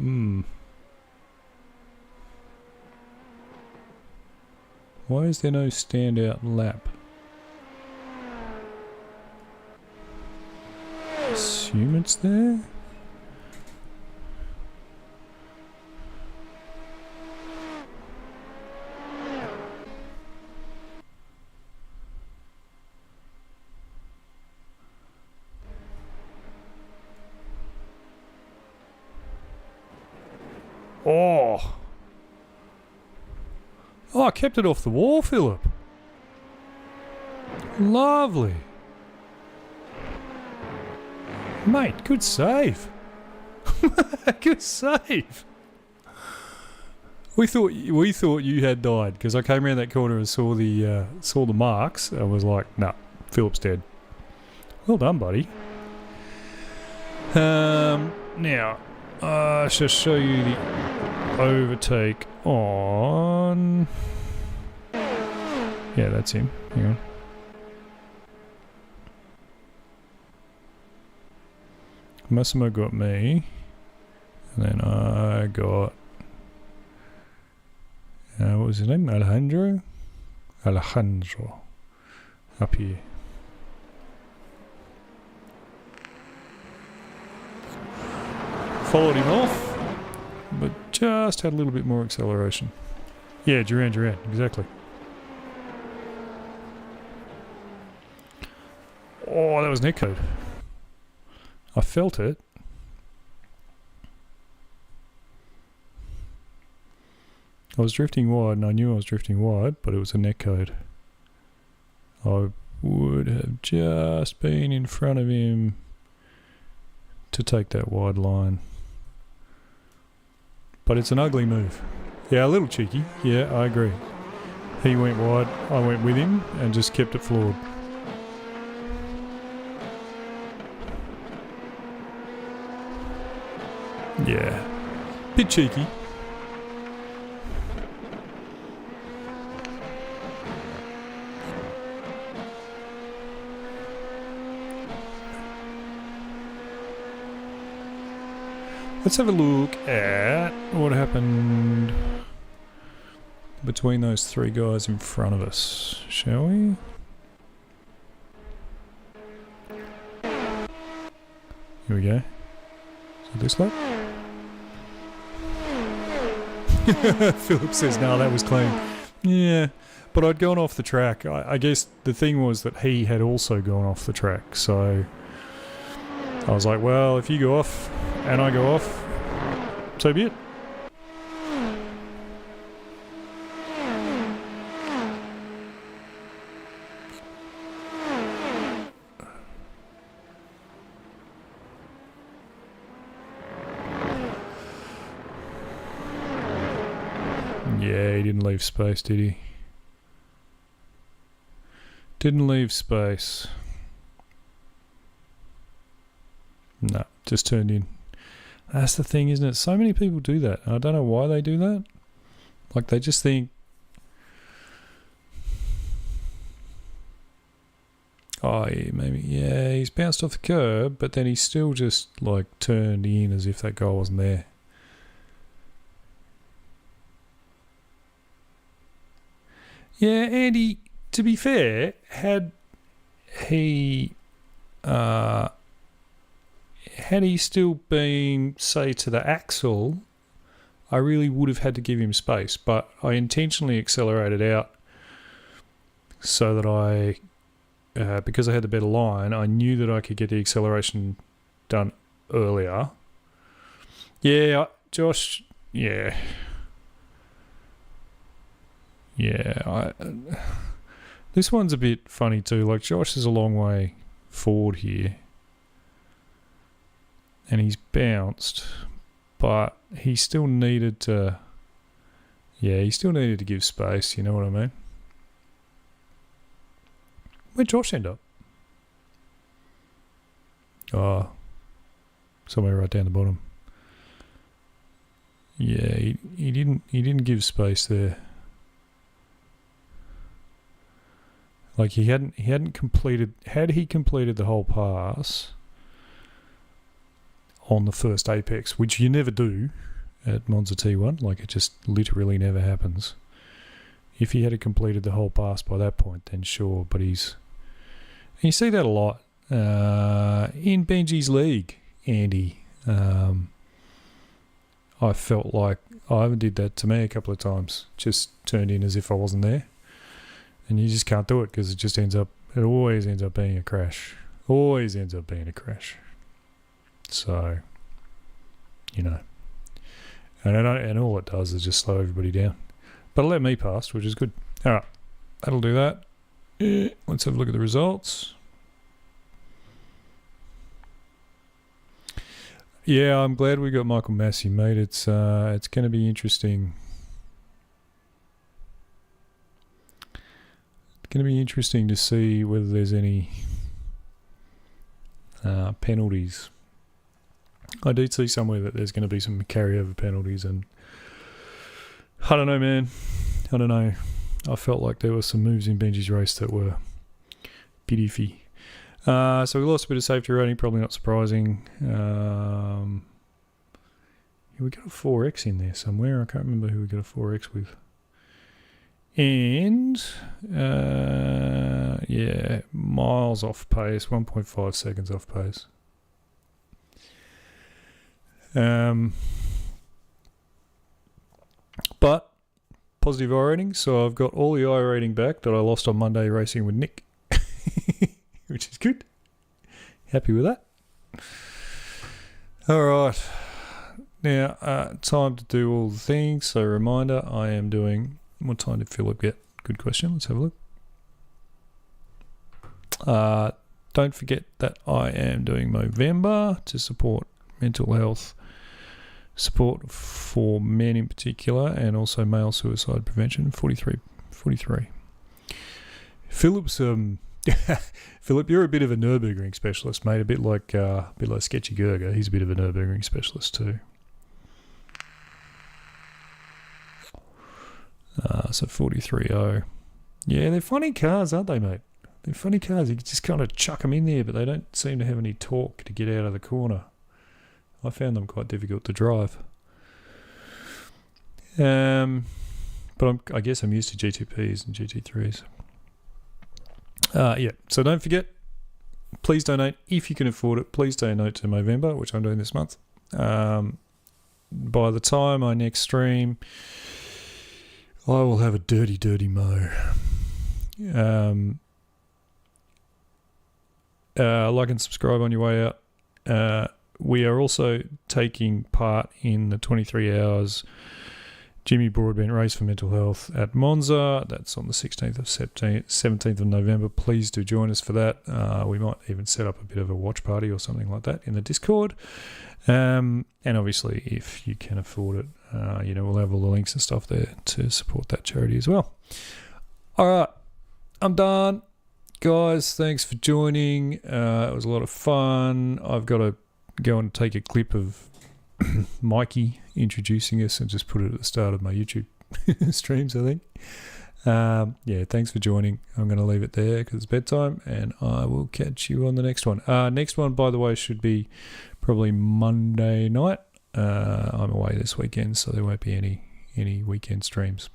Why is there no standout lap? Assume it's there? Oh! Oh, I kept it off the wall, Philip. Lovely. Mate, good save. Good save. We thought you had died because I came around that corner and saw the marks and was like, nah, Philip's dead. Well done, buddy. Now I shall show you the overtake on. Yeah, that's him. Hang on. Massimo got me, and then I got. What was his name? Alejandro? Alejandro. Up here. Followed him off, but just had a little bit more acceleration. Yeah, Duran, exactly. Oh, that was net code. I felt it. I was drifting wide and I knew I was drifting wide, but it was a net code. I would have just been in front of him to take that wide line. But it's an ugly move. Yeah, a little cheeky. Yeah, I agree. He went wide, I went with him and just kept it floored. Yeah, bit cheeky. Let's have a look at what happened between those three guys in front of us, shall we? Here we go. So this lap. Philip says, no, that was clean. Yeah, but I'd gone off the track. I guess the thing was that he had also gone off the track, so I was like, well, if you go off and I go off, so be it. Yeah, he didn't leave space, did he? Didn't leave space. No, just turned in. That's the thing, isn't it? So many people do that. I don't know why they do that. Like, they just think, oh, yeah, maybe, yeah, he's bounced off the curb, but then he's still just, like, turned in as if that goal wasn't there. Yeah, Andy, to be fair, had he still been, say, to the axle, I really would have had to give him space, but I intentionally accelerated out so that because I had the better line, I knew that I could get the acceleration done earlier. Yeah, Josh, yeah. Yeah, this one's a bit funny too. Like, Josh is a long way forward here. And he's bounced, but he still needed to... Yeah, he still needed to give space, you know what I mean? Where'd Josh end up? Oh, somewhere right down the bottom. Yeah, he didn't give space there. Like, he hadn't completed... Had he completed the whole pass on the first apex, which you never do at Monza T1, like, it just literally never happens. If he had completed the whole pass by that point, then sure, but you see that a lot in Benji's league, Andy. I felt like Ivan did that to me a couple of times, just turned in as if I wasn't there. And you just can't do it because it always ends up being a crash. Always ends up being a crash. So, you know. And all it does is just slow everybody down. But it let me past, which is good. All right, that'll do that. Let's have a look at the results. Yeah, I'm glad we got Michael Massey, mate. It's going to be interesting. Going to be interesting to see whether there's any penalties. I did see somewhere that there's going to be some carryover penalties, and I don't know, man. I don't know. I felt like there were some moves in Benji's race that were a bit iffy. So we lost a bit of safety rating, probably not surprising. We got a 4X in there somewhere. I can't remember who we got a 4X with. And, yeah, miles off pace, 1.5 seconds off pace. But, positive iRating, so I've got all the iRating back that I lost on Monday racing with Nick, which is good. Happy with that. All right. Now, time to do all the things. So, reminder, I am doing... What time did Philip get? Good question. Let's have a look. Don't forget that I am doing Movember to support mental health support for men in particular, and also male suicide prevention. 43. Philip's Philip, you're a bit of a Nürburgring specialist, mate. A bit like Sketchy Gerger. He's a bit of a Nürburgring specialist too. So 43.0. Yeah, they're funny cars, aren't they, mate? They're funny cars. You can just kind of chuck them in there, but they don't seem to have any torque to get out of the corner. I found them quite difficult to drive. But I guess I'm used to GTPs and GT3s. Yeah, so don't forget, please donate if you can afford it. Please donate to Movember, which I'm doing this month. By the time I next stream, I will have a dirty mo. Like and subscribe on your way out. We are also taking part in the 23 hours Jimmy Broadbent Race for Mental Health at Monza. That's on the 16th of 17th of November. Please do join us for that. We might even set up a bit of a watch party or something like that in the Discord. And obviously, if you can afford it, we'll have all the links and stuff there to support that charity as well. All right, I'm done. Guys, thanks for joining. It was a lot of fun. I've got to go and take a clip of Mikey introducing us and just put it at the start of my YouTube streams, I think. Thanks for joining. I'm going to leave it there because it's bedtime, and I will catch you on the next one. Next one, by the way, should be probably Monday night. I'm away this weekend, so there won't be any weekend streams.